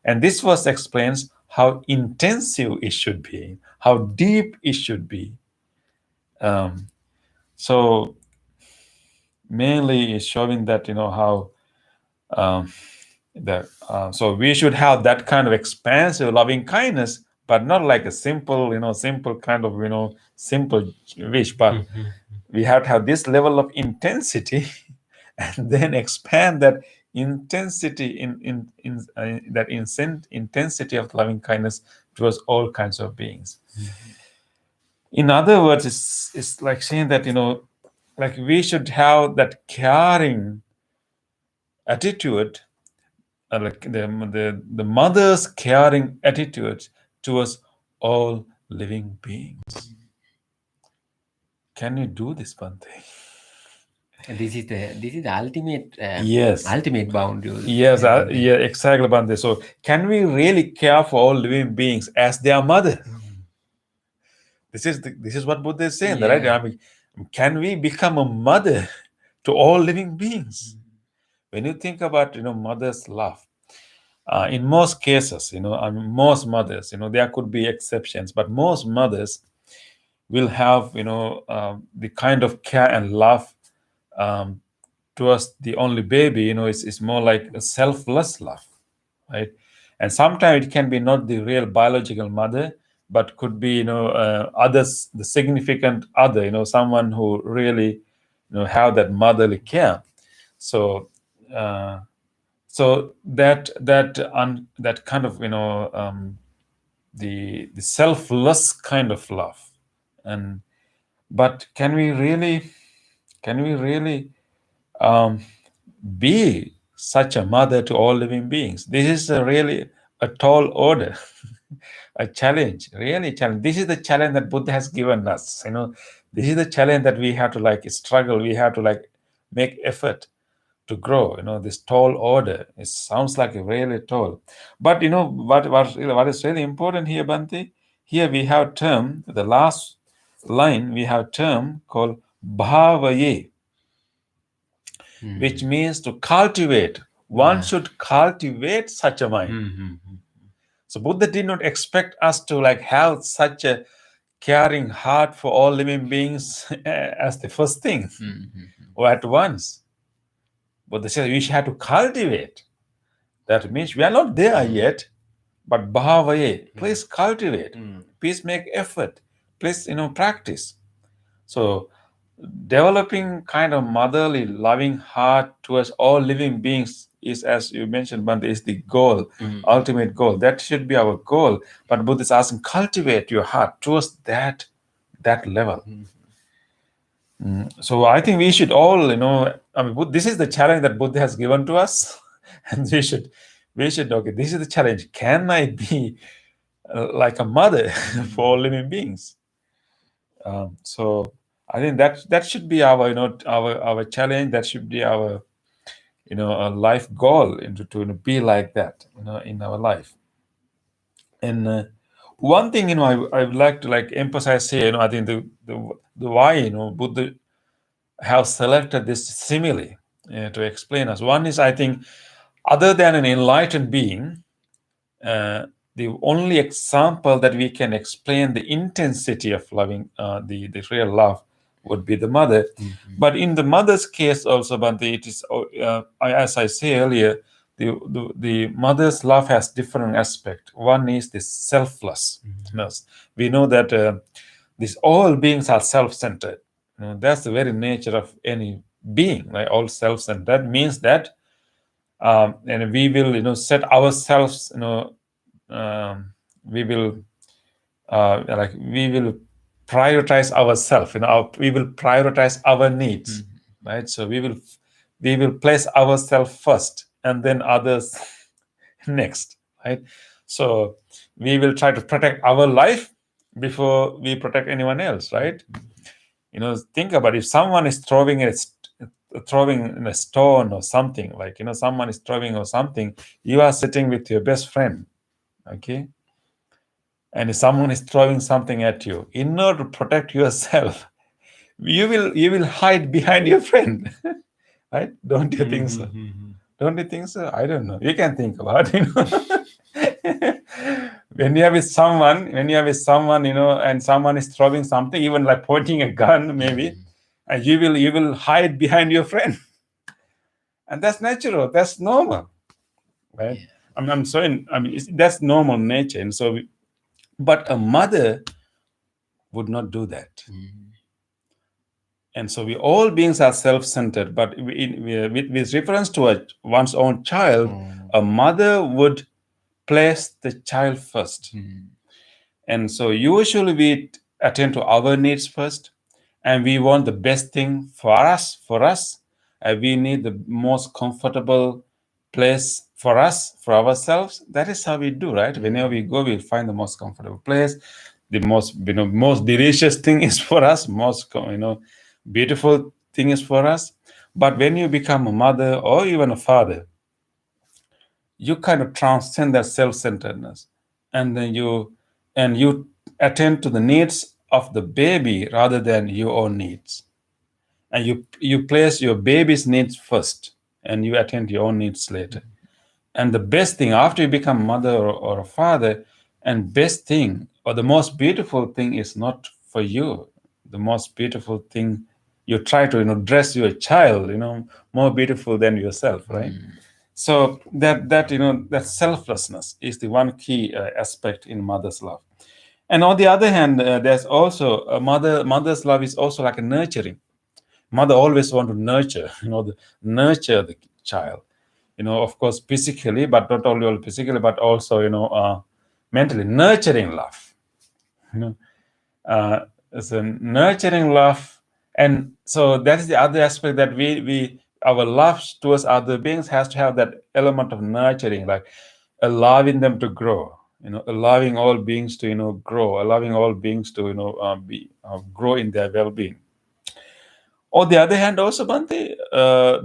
and this verse explains how intensive it should be, how deep it should be. So mainly is showing that how so we should have that kind of expansive loving kindness, but not like a simple, simple kind of, simple wish, but we have to have this level of intensity and then expand that intensity intensity of loving kindness towards all kinds of beings. In other words, it's like saying that, like we should have that caring attitude, like the mother's caring attitude towards all living beings. Can you do this, Bhante? This is the ultimate Yes. ultimate boundary. Yes, yeah, exactly, Bhante. So can we really care for all living beings as their mother? This is what Buddha is saying, right? I mean, can we become a mother to all living beings? When you think about mother's love, in most cases, most mothers, there could be exceptions, but most mothers will have the kind of care and love towards the only baby. It's more like a selfless love, right? And sometimes it can be not the real biological mother, but could be others, the significant other, someone who really have that motherly care. So so that kind of the selfless kind of love. And but can we really be such a mother to all living beings? This is really a tall order, a challenge, really challenge. This is the challenge that Buddha has given us. This is the challenge that we have to struggle. We have to make effort to grow. This tall order. It sounds like really tall, but what is really important here, Bhante? Here we have term, the last line, we have term called bhavaye, which means to cultivate. One should cultivate such a mind. So Buddha did not expect us to have such a caring heart for all living beings as the first thing or at once. Buddha said we should have to cultivate. That means we are not there yet, but bhavaye, please cultivate. Please make effort. Please, practice. So developing kind of motherly loving heart towards all living beings is, as you mentioned, Bhante, is the goal, ultimate goal. That should be our goal. But Buddha is asking, cultivate your heart towards that level. So I think we should all, this is the challenge that Buddha has given to us, and we should, okay, this is the challenge. Can I be like a mother for all living beings? So I think that should be our, our challenge. That should be our, a life goal to be like that, in our life. And one thing, I would like to emphasize here, I think the why, Buddha have selected this simile to explain us. One is, I think, other than an enlightened being, the only example that we can explain the intensity of loving, the real love, would be the mother. But in the mother's case also, Bhante, it is, as I say earlier, the mother's love has different aspects. One is the selflessness. We know that these all beings are self-centered. That's the very nature of any being, right? All self-centered. That means that, and we will, set ourselves, we will prioritize ourselves. We will prioritize our needs, right? So we will place ourselves first, and then others next, right? So we will try to protect our life before we protect anyone else, right? Think about if someone is throwing in a stone or something, someone is throwing or something, you are sitting with your best friend, okay? And if someone is throwing something at you, in order to protect yourself, you will hide behind your friend, right? Don't you think so? Don't you think so? I don't know. You can think about it. When you are with someone, and someone is throwing something, even like pointing a gun, maybe, and you will hide behind your friend, and that's natural. That's normal, right? I'm sorry. That's normal nature, and so But a mother would not do that. And so we all beings are self-centered, but with reference to one's own child, a mother would place the child first. And so usually we attend to our needs first, and we want the best thing for us. We need the most comfortable place for us, for ourselves. That is how we do, right? Whenever we go, we find the most comfortable place. The most delicious thing is for us, most beautiful thing is for us. But when you become a mother or even a father, you kind of transcend that self-centeredness, and then you attend to the needs of the baby rather than your own needs, and you place your baby's needs first, and you attend to your own needs later. And the best thing after you become mother or a father, and best thing or the most beautiful thing is not for you. The most beautiful thing, you try to dress your child more beautiful than yourself, right? So that selflessness is the one key aspect in mother's love. And on the other hand, there's also a mother's love is also like a nurturing. Mother always want to nurture, nurture the child, of course physically, but not only physically, but also mentally. Nurturing love, it's a nurturing love. And so that is the other aspect, that we our love towards other beings has to have that element of nurturing, like allowing them to grow, allowing all beings to grow, allowing all beings to grow in their well-being. On the other hand, also, Bhante,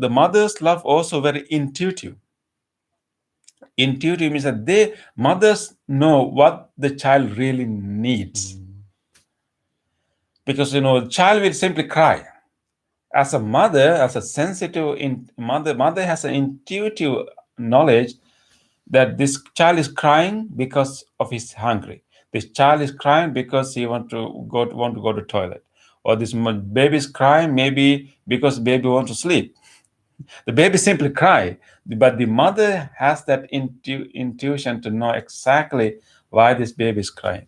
the mother's love also very intuitive. Intuitive means that mothers know what the child really needs, because the child will simply cry. As a mother, as a sensitive mother has an intuitive knowledge that this child is crying because of he's hungry. This child is crying because he want to go to toilet, or this baby is crying maybe because baby wants to sleep. The baby simply cry, but the mother has that intuition to know exactly why this baby is crying.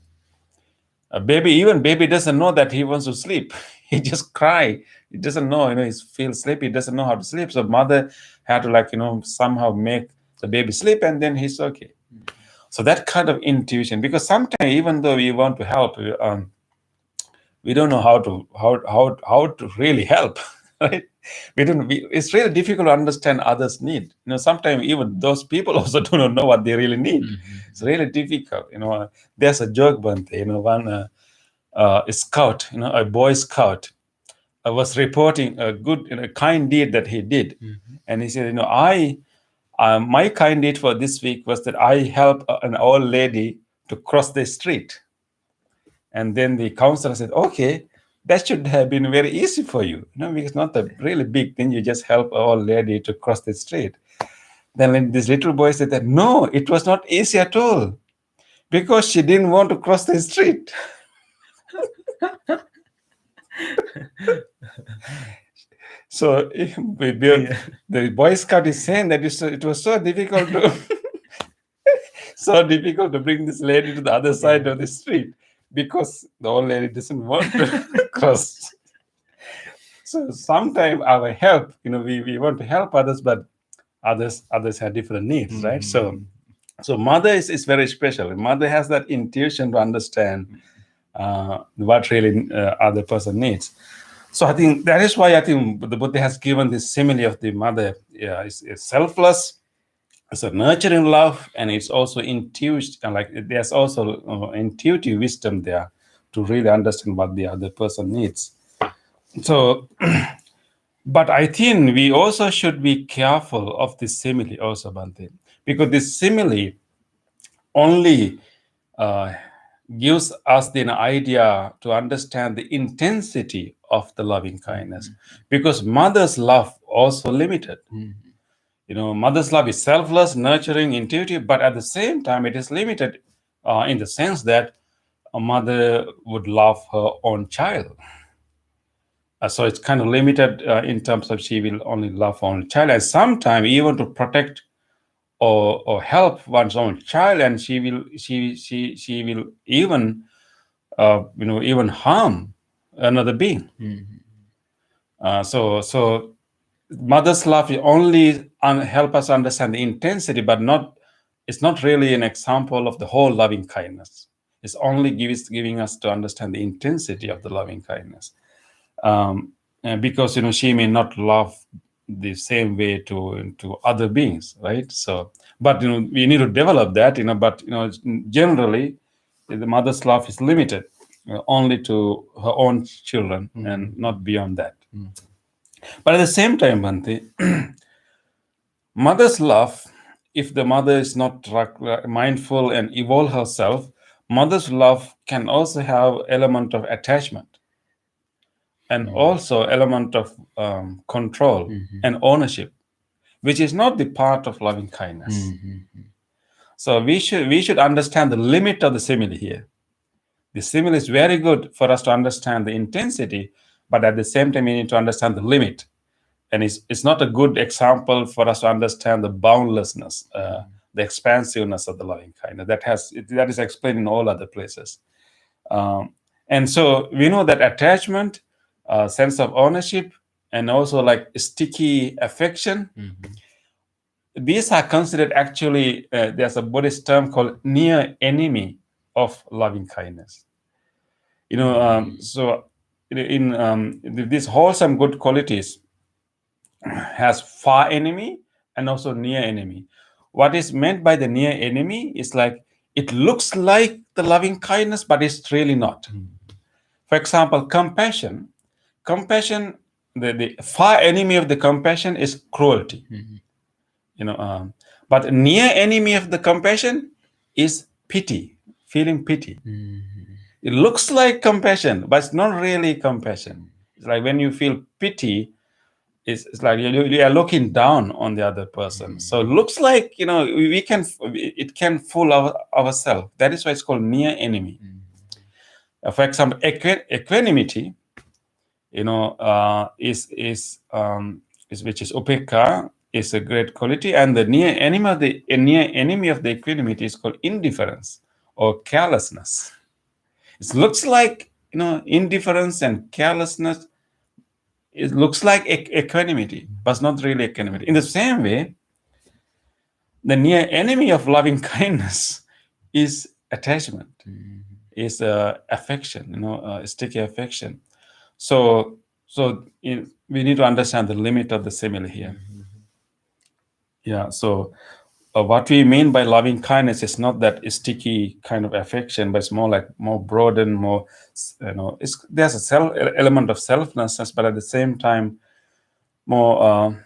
Baby doesn't know that he wants to sleep. He just cry. He doesn't know, he feels sleepy. He doesn't know how to sleep. So mother had to somehow make the baby sleep, and then he's okay. So that kind of intuition, because sometimes even though we want to help, we don't know how to really help, right? It's really difficult to understand others' need. Sometimes even those people also do not know what they really need. It's really difficult. There's a joke, Bhante. One a scout, a Boy Scout, was reporting a good, kind deed that he did, and he said, my kind deed for this week was that I helped an old lady to cross the street. And then the counselor said, okay, that should have been very easy for you. Because it's not a really big thing. You just help an old lady to cross the street. Then this little boy said that, no, it was not easy at all, because she didn't want to cross the street. So the Boy Scout is saying that it was so difficult to bring this lady to the other side of the street, because the old lady doesn't want to cross. So sometimes our help, we want to help others, but others have different needs, right? So mother is very special. Mother has that intuition to understand what really other person needs. So I think that is why I think the Buddha has given this simile of the mother. Is selfless, it's a nurturing love, and it's also intuitive. Like there's also intuitive wisdom there to really understand what the other person needs. So, but I think we also should be careful of this simile also, Bhante, because this simile only gives us the idea to understand the intensity of the loving kindness, because mother's love also limited. Mother's love is selfless, nurturing, intuitive, but at the same time, it is limited in the sense that a mother would love her own child. So it's kind of limited in terms of she will only love her own child, and sometimes even to protect or help one's own child, and she will even even harm another being. So mother's love will only help us understand the intensity, but it's not really an example of the whole loving kindness. It's only giving us to understand the intensity of the loving kindness, because she may not love the same way to other beings, right? So, but we need to develop that, but generally the mother's love is limited only to her own children and not beyond that. But at the same time, Bhante, mother's love, if the mother is not mindful and evolve herself, mother's love can also have element of attachment and also element of control and ownership, which is not the part of loving kindness. So we should understand the limit of the simile here. The simile is very good for us to understand the intensity, but at the same time, we need to understand the limit. And it's not a good example for us to understand the boundlessness, the expansiveness of the loving kindness. That is explained in all other places. And so we know that attachment, sense of ownership, and also like sticky affection, these are considered actually, there's a Buddhist term called near enemy of loving kindness. So in these wholesome good qualities has far enemy and also near enemy. What is meant by the near enemy is like it looks like the loving kindness, but it's really not. For example, compassion, the far enemy of the compassion is cruelty. But near enemy of the compassion is pity, feeling pity. It looks like compassion, but it's not really compassion. It's like when you feel pity, it's like you are looking down on the other person. So it looks like it can fool ourselves. That is why it's called near enemy. For example, equanimity, is which is upekka, is a great quality, and the near enemy of the equanimity is called indifference or carelessness. It looks like indifference and carelessness. It looks like equanimity, but it's not really equanimity. In the same way, the near enemy of loving kindness is attachment, is affection, sticky affection. So we need to understand the limit of the simile here. Yeah. So what we mean by loving kindness is not that sticky kind of affection, but it's more broadened, more, there's a element of selflessness, but at the same time, more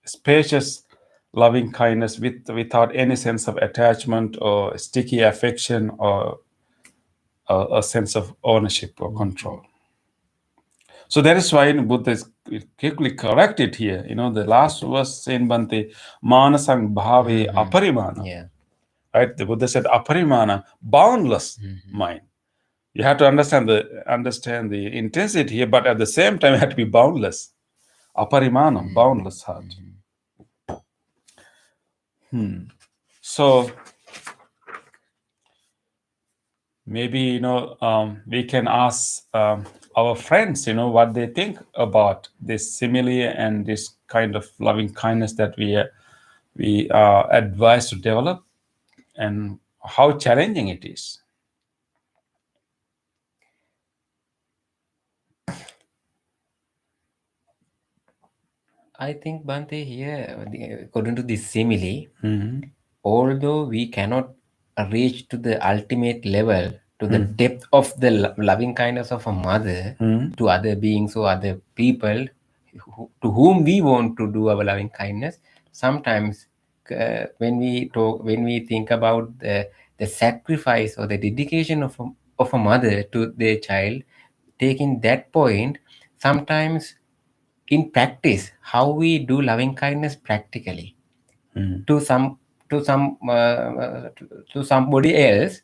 spacious loving kindness without any sense of attachment or sticky affection or a sense of ownership or control. So that is why Buddha is quickly corrected here. The last verse saying Bhante, manasang bhave aparimana. Yeah. Right? The Buddha said aparimana, boundless mind. You have to understand the intensity here, but at the same time, you have to be boundless. Aparimana, boundless heart. So maybe we can ask our friends what they think about this simile and this kind of loving kindness that we are advised to develop, and how challenging it is. I think, Bhante, here, according to this simile, although we cannot reach to the ultimate level, to the depth of the loving kindness of a mother to other beings or other people to whom we want to do our loving kindness, sometimes when we think about the sacrifice or the dedication of a mother to their child, taking that point, sometimes in practice, how we do loving kindness practically to somebody else,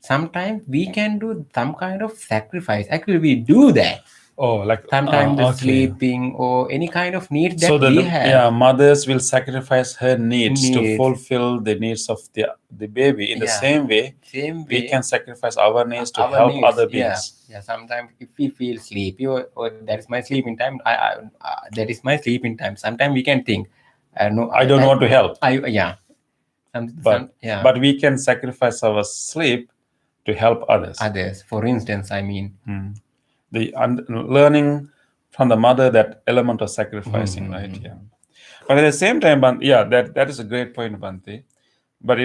sometimes we can do some kind of sacrifice. Actually, we do that. Oh, like Sometimes the okay. sleeping or any kind of need that So we have. yeah, mothers will sacrifice her needs to Needs. fulfill the needs of the baby. In the Yeah. same way, Same we way, can sacrifice our needs to our help needs. other Yeah. beings. Yeah. Sometimes if we feel sleepy or that is my sleeping time, that is my sleeping time. Sometimes we can think, no, I don't want to help, yeah. Yeah. but we can sacrifice our sleep to help others. Others, for instance, I mean. Learning from the mother that element of sacrificing, right? Yeah. But at the same time, yeah, that is a great point, Bhante. But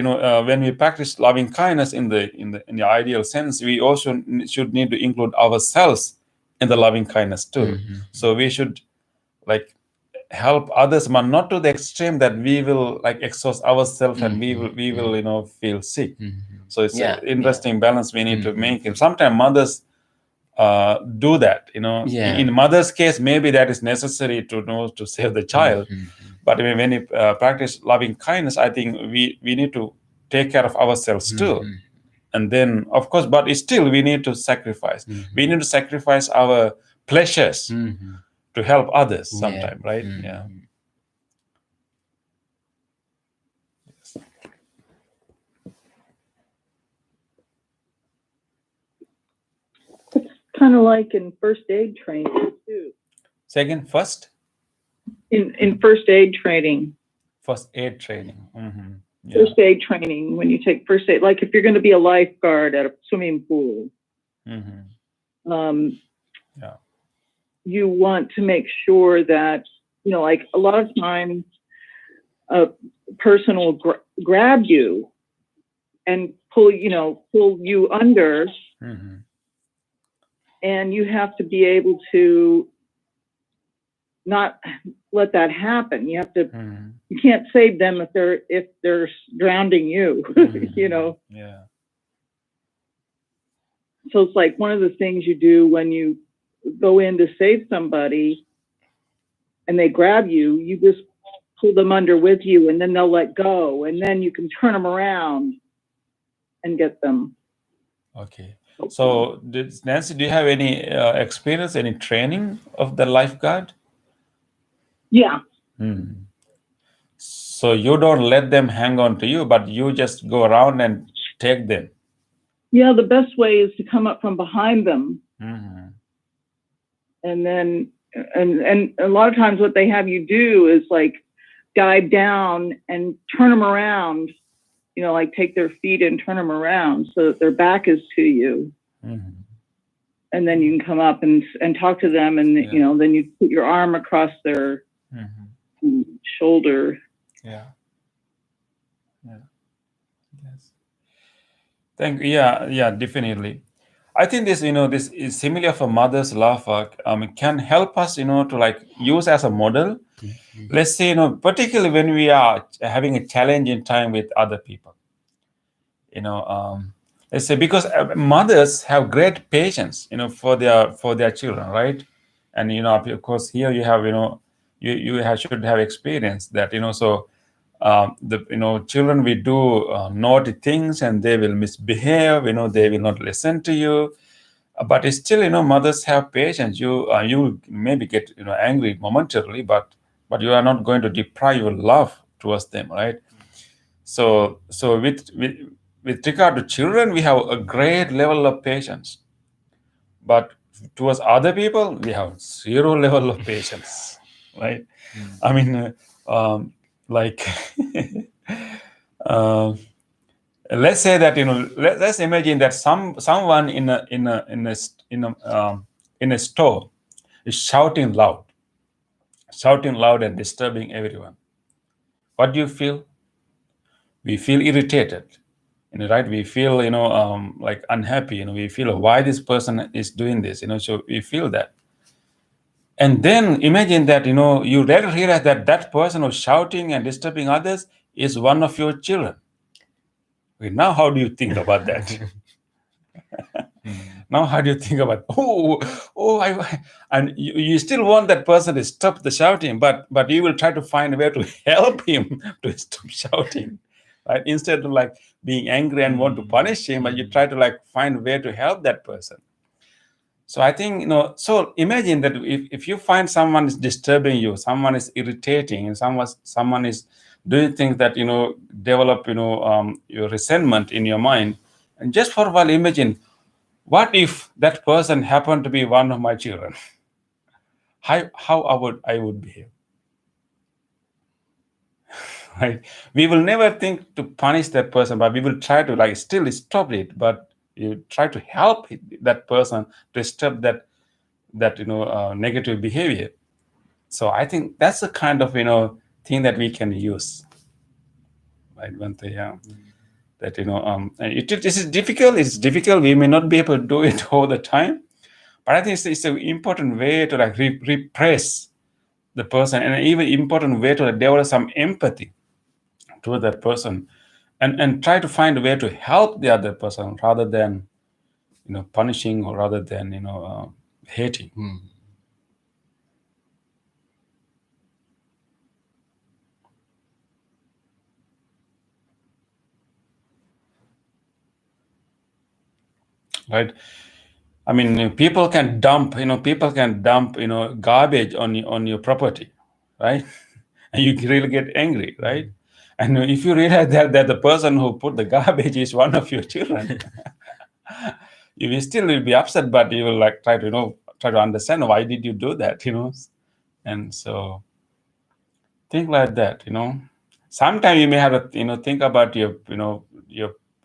when we practice loving kindness in the ideal sense, we also should need to include ourselves in the loving kindness too. So we should like help others, but not to the extreme that we will like exhaust ourselves and we will feel sick. So it's Yeah, an interesting balance we need to make. And sometimes mothers do that. Yeah. In mother's case, maybe that is necessary to save the child. But when we practice loving kindness, I think we need to take care of ourselves too. And then, of course, but still we need to sacrifice. We need to sacrifice our pleasures to help others sometime, right? Yeah. Kind of like in first aid training too. Say again, first First aid training. First aid training. Yeah. First aid training, when you take first aid, like if you're going to be a lifeguard at a swimming pool, Yeah. you want to make sure that, like a lot of times a person will grab you and pull you under, and you have to be able to not let that happen. You have to, you can't save them if they're drowning you, Yeah. So it's like one of the things you do when you go in to save somebody and they grab you, you just pull them under with you, and then they'll let go, and then you can turn them around and get them. Okay. So, Nancy, do you have any experience, any training of the lifeguard? Yeah. So you don't let them hang on to you, but you just go around and take them. Yeah, the best way is to come up from behind them, and then and a lot of times what they have you do is like dive down and turn them around, like take their feet and turn them around so that their back is to you. And then you can come up and talk to them, and then you put your arm across their shoulder. Yeah. Yes. Thank you. Yeah, definitely. I think this is similar for mother's love can help us, to like use as a model. Let's say, particularly when we are having a challenging time with other people. Let's say because mothers have great patience, for their children, right? And of course, here you have, should have experienced that, so the children will do naughty things and they will misbehave, they will not listen to you, but still, mothers have patience. You maybe get angry momentarily, but you are not going to deprive your love towards them, right? So with regard to children, we have a great level of patience, but towards other people, we have zero level of patience, right? I mean, like, let's say that let's imagine that someone in a store is shouting loud and disturbing everyone. What do you feel? We feel irritated, right? We feel like unhappy. We feel why this person is doing this. So we feel that. And then imagine that you later realize that person who's shouting and disturbing others is one of your children. Now, how do you think about that? Now, how do you think about, and you still want that person to stop the shouting, but you will try to find a way to help him to stop shouting, right? Instead of like being angry and want to punish him, but you try to like find a way to help that person. So I think, so imagine that if you find someone is disturbing you, someone is irritating, and someone is doing things that, develop, your resentment in your mind, and just for a while imagine, what if that person happened to be one of my children? How I would behave, right? We will never think to punish that person, but we will try to like still stop it, but you try to help that person to stop that negative behavior. So I think that's the kind of thing that we can use, right? That this is difficult. It's difficult. We may not be able to do it all the time, but I think it's an important way to like repress the person, and even important way to develop some empathy toward that person, and try to find a way to help the other person rather than punishing, or rather than hating. Right? I mean, people can dump garbage on your property, right? And you really get angry, right? And if you realize that the person who put the garbage is one of your children, you will still be upset, but you will like try to understand why did you do that, and so think like that. Sometimes you may have to think about your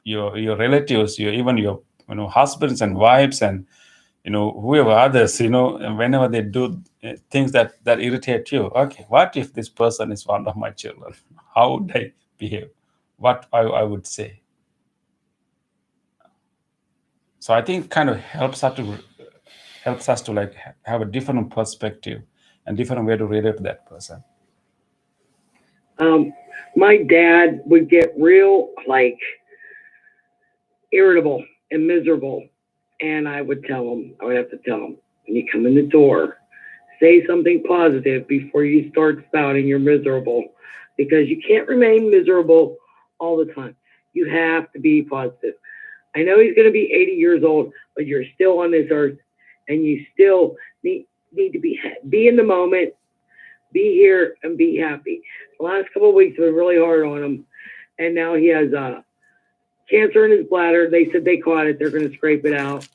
your relatives, even your husbands and wives, and whoever others, and whenever they do things that irritate you. Okay, what if this person is one of my children? How would I behave? What I would say? So I think kind of helps us to like have a different perspective and different way to relate to that person. My dad would get real like irritable and miserable, and I would have to tell him, when you come in the door, say something positive before you start spouting you're miserable, because you can't remain miserable all the time. You have to be positive. I know he's going to be 80 years old, but you're still on this earth, and you still need to be in the moment, be here, and be happy. The last couple of weeks have been really hard on him, and now he has cancer in his bladder. They said they caught it. They're going to scrape it out.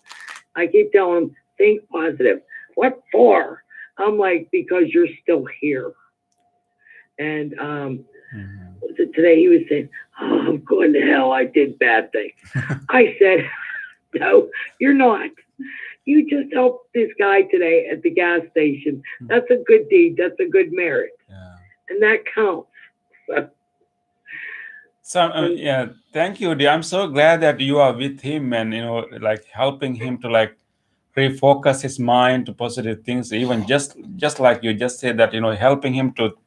I keep telling him, think positive. What for? I'm like, because you're still here. And today he was saying, oh, I'm going to hell. I did bad things. I said, no, you're not. You just helped this guy today at the gas station. That's a good deed. That's a good merit. Yeah. And that counts. So yeah, thank you, dear. I'm so glad that you are with him, and like helping him to like refocus his mind to positive things. Even just like you just said, that helping him to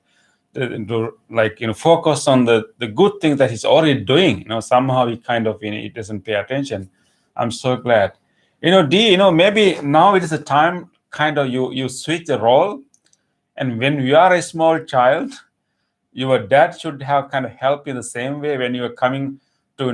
like focus on the good things that he's already doing. Somehow he kind of he doesn't pay attention. I'm so glad. Dee, maybe now it is a time kind of you switch the role, and when you are a small child, your dad should have kind of helped you the same way when you are coming to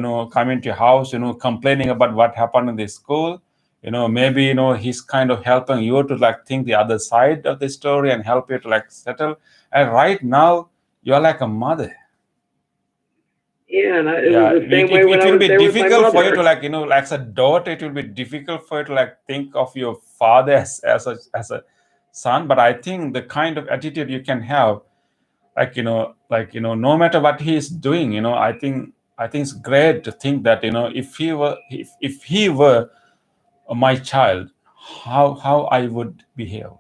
your house, complaining about what happened in the school. Maybe he's kind of helping you to like think the other side of the story and help you to like settle. And right now you're like a mother. Yeah, and it was the same way when I was there with my mother. It will be difficult for you to like like as a daughter. It will be difficult for you to like think of your father as a son. But I think the kind of attitude you can have, no matter what he is doing, I think it's great to think that if he were my child, how I would behave.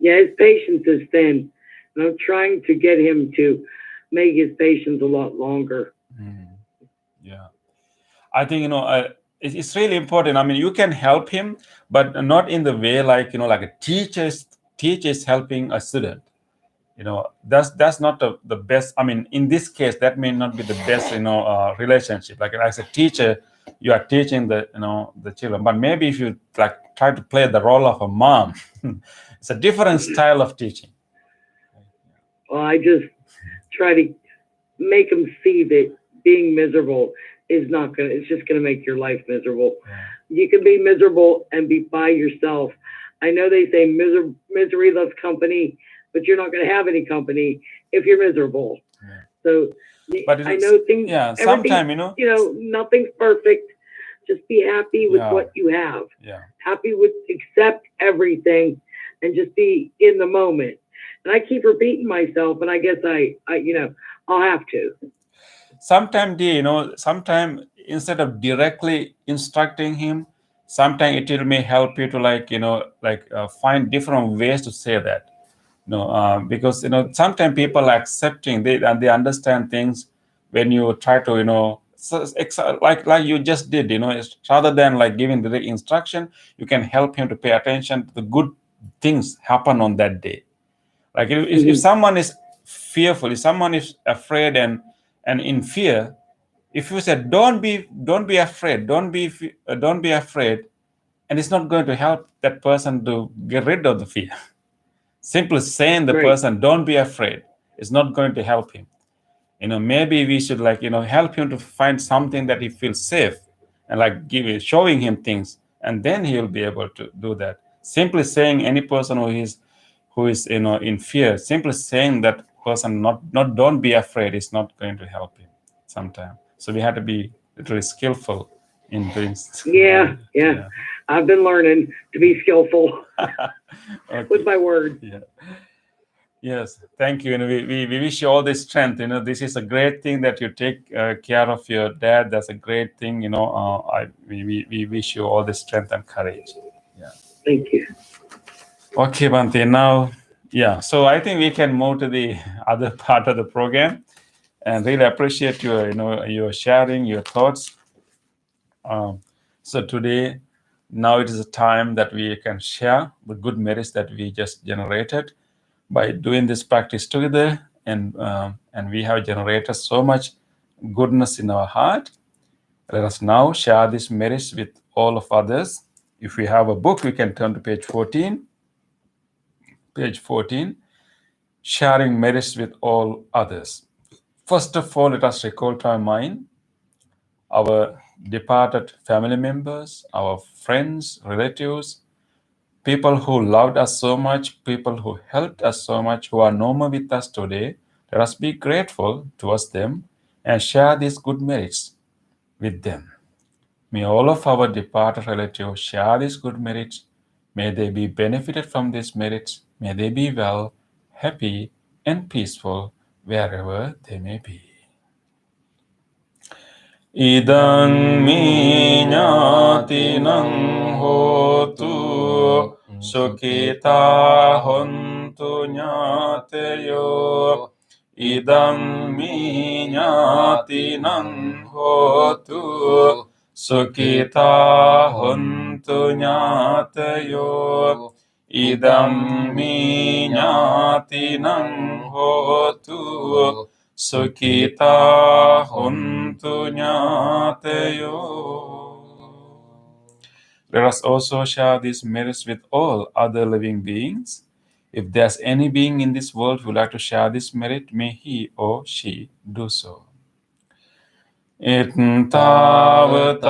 Yeah, his patience is thin, and I'm trying to get him to make his patience a lot longer. Yeah, I think it's really important. I mean, you can help him, but not in the way like like a teachers helping a student. That's not the best. I mean, in this case, that may not be the best relationship. Like as a teacher, you are teaching the children, but maybe if you like try to play the role of a mom, it's a different style of teaching. Well, I just try to make them see that being miserable is not gonna. It's just gonna make your life miserable. You can be miserable and be by yourself. I know they say misery loves company, but you're not going to have any company if you're miserable. Yeah. So But I know things. yeah, everything, sometimes, nothing's perfect. Just be happy with Yeah. what you have. yeah. Happy with accept everything, and just be in the moment. And I keep repeating myself, and I guess I'll have to. Sometimes instead of directly instructing him, sometimes it will may help you to find different ways to say that. Because sometimes people are accepting and they understand things when you try to like you just did. Rather than like giving direct instruction, you can help him to pay attention to the good things happen on that day. Like if someone is fearful, if someone is afraid and in fear, if you said don't be afraid, don't be afraid, and it's not going to help that person to get rid of the fear. Simply saying the Right. person don't be afraid is not going to help him. Maybe we should help him to find something that he feels safe, and showing him things, and then he will be able to do that. Simply saying any person who is in fear, simply saying that person not don't be afraid is not going to help him sometimes. So we have to be literally skillful in doing. Yeah. I've been learning to be skillful Okay. with my words. Yeah. Yes, thank you. We wish you all this strength. This is a great thing that you take care of your dad. That's a great thing. We wish you all the strength and courage. Yeah. Thank you. Okay, Bhante. Now, yeah. So I think we can move to the other part of the program, and really appreciate your sharing your thoughts. So today, now it is a time that we can share the good merits that we just generated by doing this practice together, and we have generated so much goodness in our heart. Let us now share these merits with all of others. If we have a book, we can turn to page 14. Page 14, sharing merits with all others. First of all, let us recall to our mind our departed family members, our friends, relatives, people who loved us so much, people who helped us so much, who are no more with us today. Let us be grateful towards them and share these good merits with them. May all of our departed relatives share these good merits. May they be benefited from these merits. May they be well, happy, and peaceful wherever they may be. Idang mi ñātinang hotu sukhita hontu ñāteyo. Idang mi ñātinang hotu sukhita hontu ñāteyo. Idang mi ñātinang hotu sukhita hontu ñāteyo. Let us also share these merits with all other living beings. If there's any being in this world who would like to share this merit, may he or she do so. Ittavata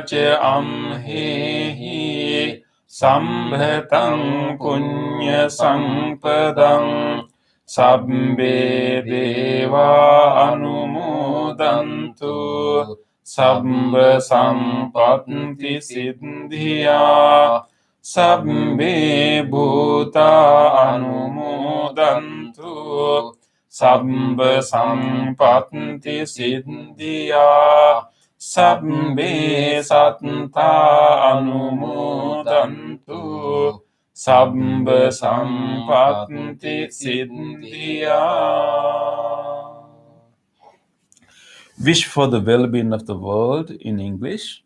che amhehi sambhetang punya sampadang sabbe deva anumodantu sabba sampatti siddhya sabbe bhuta anumodantu sabba sampatti siddhya sabbe satta anumodantu sabba sampatti siddhya. Wish for the well-being of the world in English.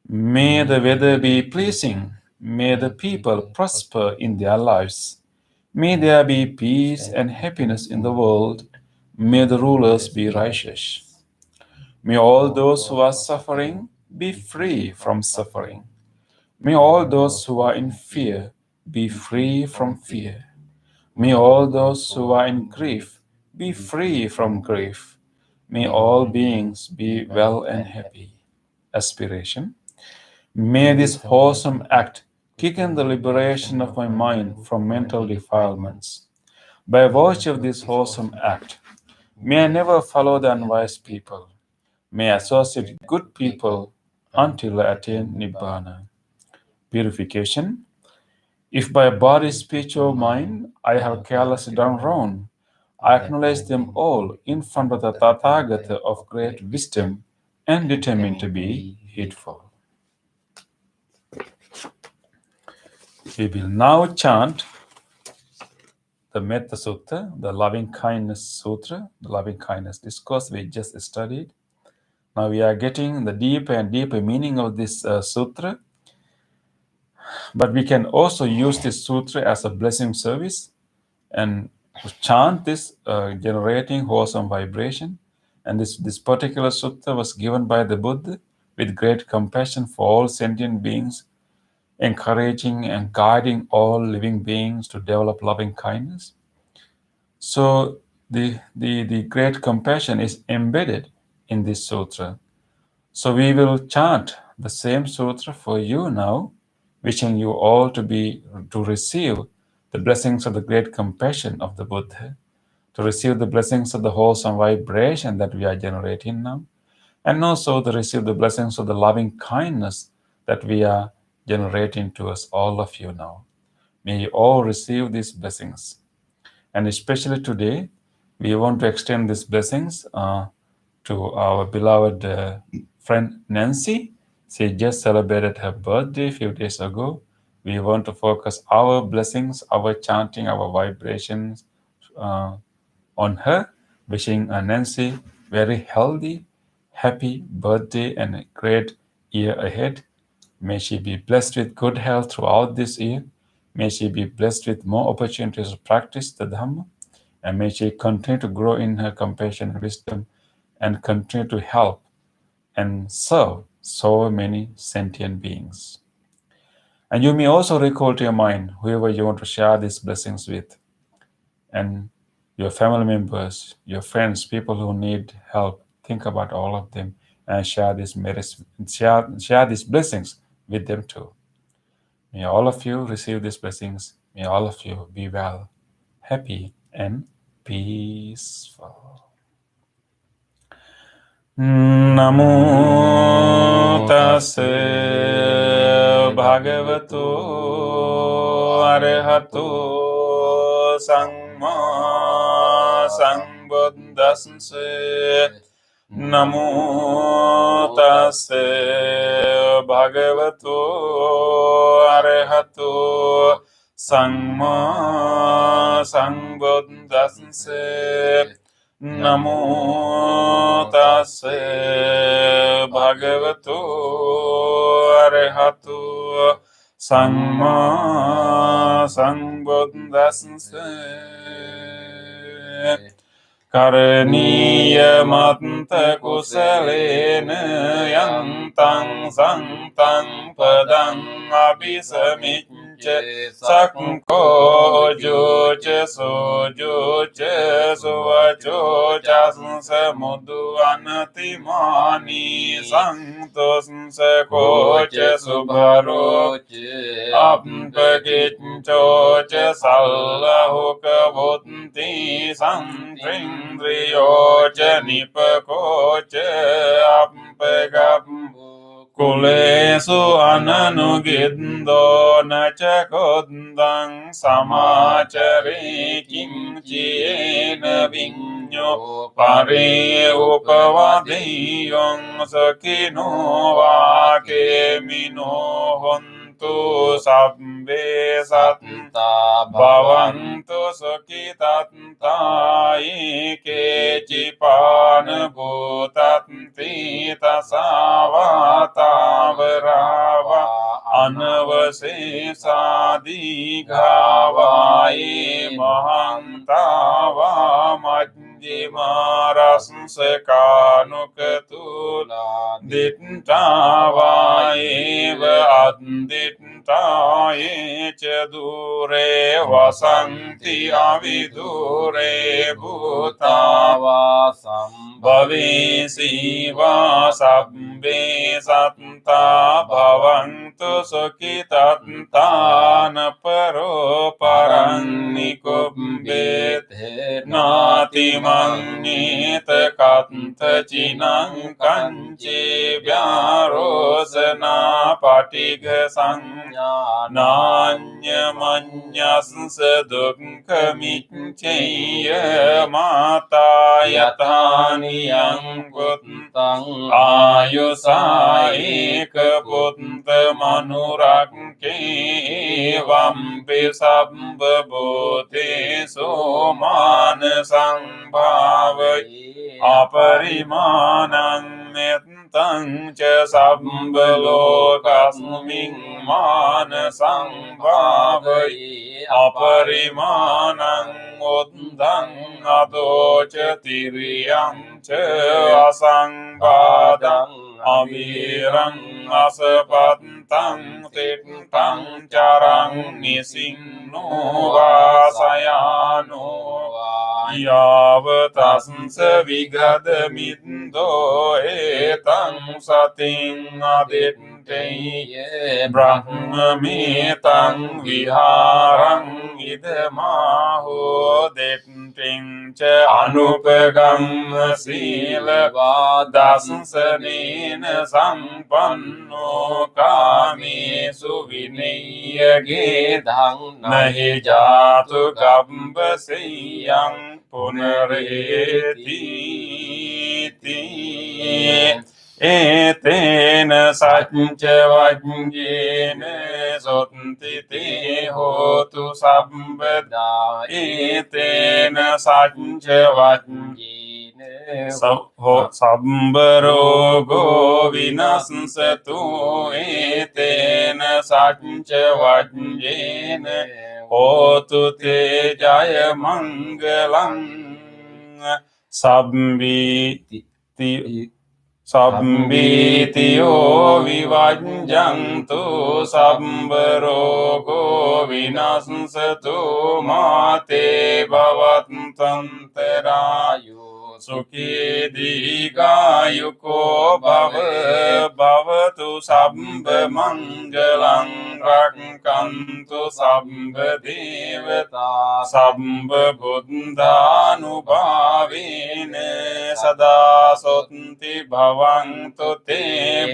May the weather be pleasing. May the people prosper in their lives. May there be peace and happiness in the world. May the rulers be righteous. May all those who are suffering be free from suffering. May all those who are in fear be free from fear. May all those who are in grief be free from grief. May all beings be well and happy. Aspiration. May this wholesome act quicken the liberation of my mind from mental defilements. By virtue of this wholesome act, may I never follow the unwise people. May I associate with good people until I attain Nibbana. Purification. If by body, speech, or mind I have carelessly done wrong, I acknowledge them all in front of the Tathagata of great wisdom and determine to be heedful. We will now chant the Metta Sutta, the Loving Kindness Sutra, the Loving Kindness Discourse we just studied. Now we are getting the deeper and deeper meaning of this sutra, but we can also use this sutra as a blessing service and chant this, generating wholesome vibration. And this particular sutta was given by the Buddha with great compassion for all sentient beings, encouraging and guiding all living beings to develop loving kindness. So the great compassion is embedded in this sutra. So we will chant the same sutra for you now, wishing you all to receive the blessings of the great compassion of the Buddha, to receive the blessings of the wholesome vibration that we are generating now, and also to receive the blessings of the loving kindness that we are generating towards all of you now. May you all receive these blessings. And especially today, we want to extend these blessings to our beloved friend Nancy. She just celebrated her birthday a few days ago. We want to focus our blessings, our chanting, our vibrations on her, wishing Nancy very healthy, happy birthday and a great year ahead. May she be blessed with good health throughout this year. May she be blessed with more opportunities to practice the Dhamma. And may she continue to grow in her compassion and wisdom and continue to help and serve so many sentient beings. And you may also recall to your mind whoever you want to share these blessings with, and your family members, your friends, people who need help. Think about all of them and share these blessings with them too. May all of you receive these blessings. May all of you be well, happy, and peaceful. Namo tassa bhagavato arahato samma sambuddhassa. Namo tassa bhagavato arahato samma sambuddhassa. Namo tassa bhagavato arahato samma sambuddhassa. Karaniya matta kusalena yantang santang padang abhisamicca sakko jocha sojocha suvacho chasansa muddu anatimani santos sakocha subharocha apagicchocha sallahuka buddhi santring Indriyocha nipakocha ampagam kulesu ananugindo nacha kodang samachari kimchena vinyo pare upavadiyong sakino vake mino hontu sabbe satta bhavantu sukitatta eke cipana bhutanti tasavata varava anavasesa dighavai mahantava majjimarassakanukatula dittava eva additta echa dure vasanti avidure bhutava sambhavesi va sabbe satta bhavan tattana paro parannikubbete nati mannita katta chinang kanche vyarosana patigha sanya nanya manyassa dukkhamicchaya mata yatani yang puttang ayusaika putta manurakke vampi sabba bhutesu manasang bhavayi aparimanang mettang ca sabba lokasmin manasang bhavayi aparimanang uddhang adoca tiriyang ca asambhadang avirang asapatang tittang carang nisinno vasayano yavatasya vigadamindo etang sating aditteye brahmamitang viharang idamaho detting ca anupagam sila vadasanena sampanno kamesu vinayage dhang nahi jatu gambaseyang punareti etena satcha vajjena sotti te hotu sabbada etena satcha vajjena sabbaro vinasatu etena satcha vajjena hotu te jaya mangalam sabbitiyo vivajjantu sabbaro vinasatu mate bhavatantarayo sukhi dīgāyuko bhavatu sabba mangalang rakkantu sabba devata sabba buddhanubhavena sada sotti bhavantu te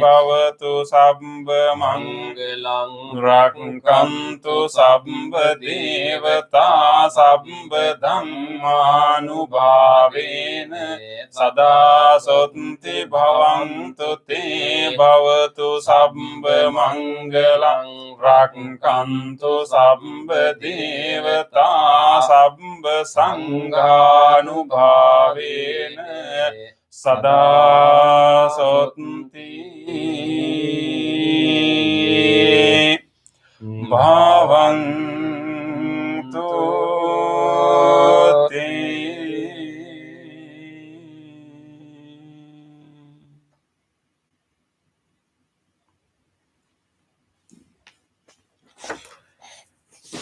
bhavatu sabba mangalang rakkantu sabba devata sabba dhammanubhavena sada sotti bhavantu te bhavatu sabba mangalang rakkantu sabba devata sabba sanghanubhavena sada sotti bhavantu te.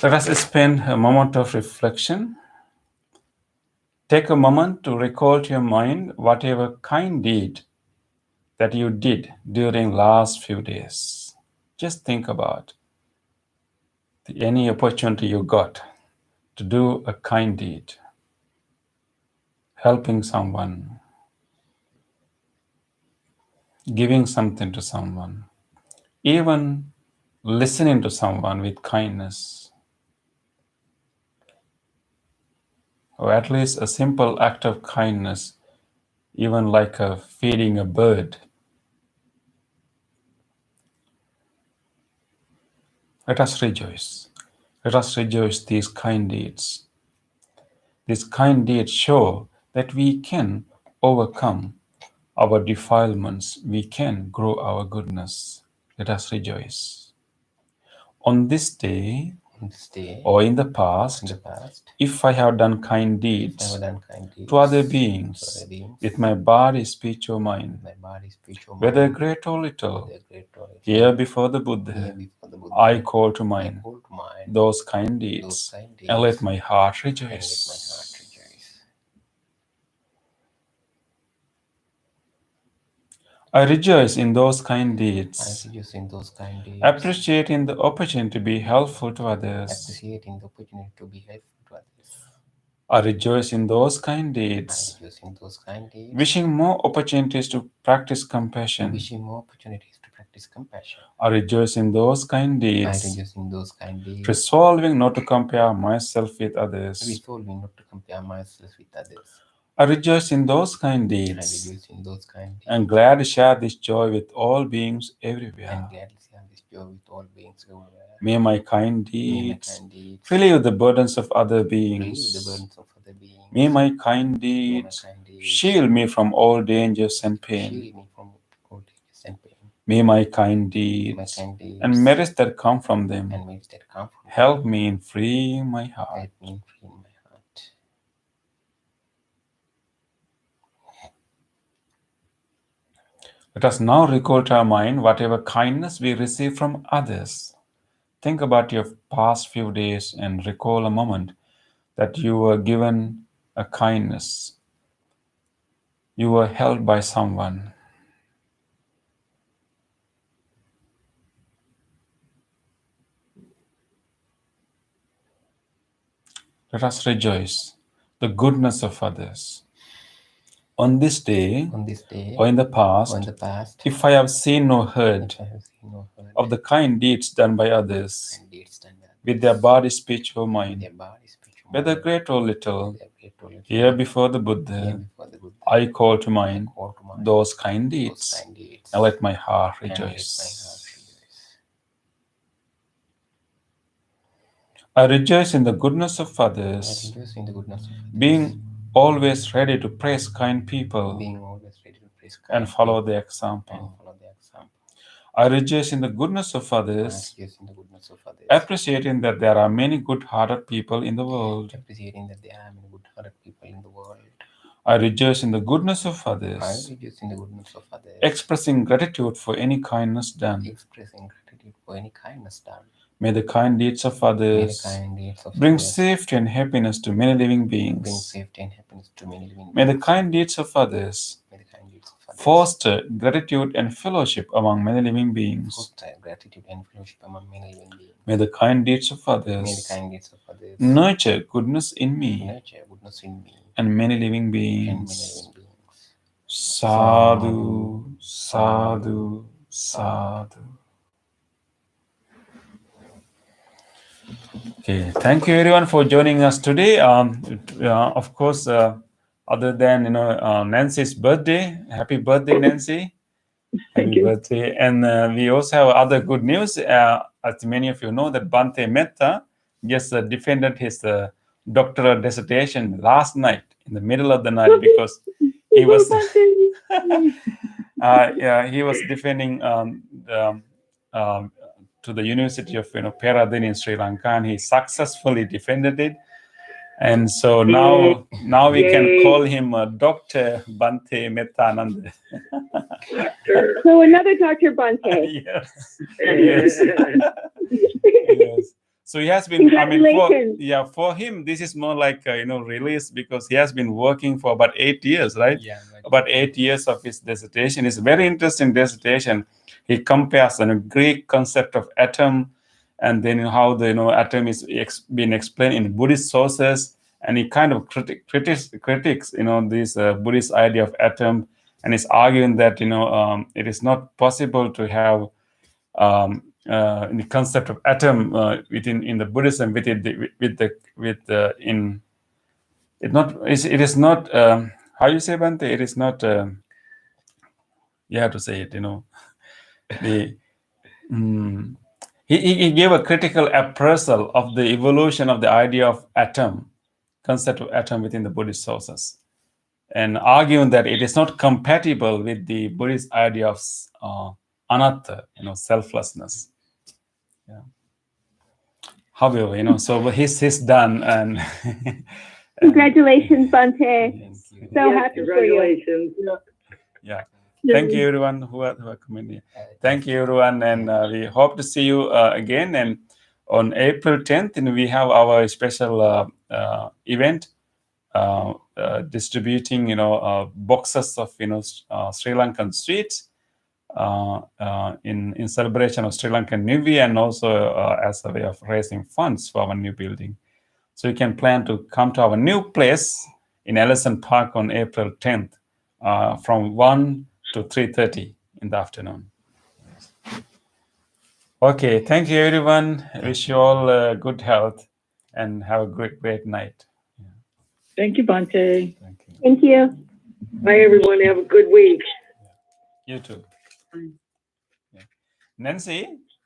Let us spend a moment of reflection. Take a moment to recall to your mind whatever kind deed that you did during last few days. Just think about any opportunity you got to do a kind deed, helping someone, giving something to someone, even listening to someone with kindness, or at least a simple act of kindness, even like feeding a bird. Let us rejoice. Let us rejoice these kind deeds. These kind deeds show that we can overcome our defilements. We can grow our goodness. Let us rejoice. On this day, or in the past, if I have done kind deeds to other beings with my body, speech, or mind, whether great or little, here before the Buddha, I call to mind those kind deeds and let my heart rejoice. I rejoice in those kind I deeds, rejoice in those kind deeds, appreciating the opportunity to be helpful to others. appreciating the opportunity to be helpful to others. I rejoice in those kind I deeds, rejoice in those kind deeds, wishing more opportunities to practice compassion. wishing more opportunities to practice compassion. I rejoice in those kind I deeds, rejoice in those kind deeds, resolving not to compare myself with others. resolving not to compare myself with others. I rejoice in those kind I deeds, rejoice in those kind deeds, and glad to share this joy with all beings and everywhere. gladly share this joy with all beings everywhere. May my kind May my deeds kind deeds relieve the burdens of other relieve the beings. burdens of other beings. May my kind May my deeds kind deeds shield me from all dangers and pain. shield me from all dangers and pain. May my kind May my deeds kind deeds and merits that come from them and merits that come from help me in freeing my them heart. help me in freeing my heart. Let us now recall to our mind whatever kindness we receive from others. Think about your past few days and recall a moment that you were given a kindness. You were helped by someone. Let us rejoice the goodness of others. On this day On this day or in the or in past, the past, if I have seen or heard if I have seen or heard of the kind deeds done by others kind deeds done by with their body, speech, or with mind, their body, speech, or whether mind, great or little, whether great or little, here before the here Buddha, before the Buddha, I call to I mind call to mind those kind those deeds, kind deeds, and let my heart and let my heart rejoice. rejoice. I rejoice in the goodness of I others, rejoice in the goodness of others, being always ready to praise kind people being always ready to praise kind and follow people their and example. follow their example. I rejoice in the goodness of I others, rejoice in the goodness of others, appreciating that there are many good-hearted people in the world. appreciating that there are many good-hearted people in the world. I rejoice in the goodness of I others, rejoice in the goodness of others, expressing gratitude for any kindness done. expressing gratitude for any kindness done. May the kind deeds of May the others kind deeds of bring others safety and happiness to many living bring beings. safety and happiness to many living May the beings. kind deeds of others May the kind deeds of others foster gratitude and fellowship among many living beings. foster gratitude and fellowship among many living beings. May the kind deeds of May the others kind deeds of others nurture goodness in me nurture goodness in me and many living and many beings. living beings. Sadhu, sadhu, sadhu. Okay, thank you everyone for joining us today. Of course, other than Nancy's birthday, happy birthday, Nancy! Happy you. birthday! And we also have other good news. As many of you know, that Bhante Metta just defended his doctoral dissertation last night in the middle of the night because he was he was defending to the University of Peradeniya in Sri Lanka, and he successfully defended it. And so now we can Yay. call him Dr. Bhante Mettananda. Doctor. So another Dr. Bhante. Yes. Yes. Yes. So he has been. Congratulations. For him, this is more like release because he has been working for about 8 years, right? Yeah, right. About 8 years of his dissertation. It's a very interesting dissertation. He compares the Greek concept of atom, and then how the atom is being explained in Buddhist sources, and he kind of critiques this Buddhist idea of atom, and is arguing that it is not possible to have the concept of atom in the Buddhism it is not how you say, Bhante? It is not you have to say it, he gave a critical appraisal of the evolution of the idea of atom, concept of atom within the Buddhist sources, and arguing that it is not compatible with the Buddhist idea of anatta, selflessness. Yeah. However, so he's done, and Congratulations, Bhante. Thank you. So Yes, happy for you. congratulations. yeah. Thank you, everyone who are coming here. Thank you, everyone, and we hope to see you again. And on April 10th, we have our special event distributing, boxes of Sri Lankan sweets in celebration of Sri Lankan New Year, and also as a way of raising funds for our new building. So you can plan to come to our new place in Ellison Park on April 10th from 1 to 3:30 in the afternoon. Okay, thank you everyone. I wish you all good health and have a great night. Thank you, Bhante. Thank you. Thank you. Bye, everyone. Have a good week. You too. Yeah. Nancy?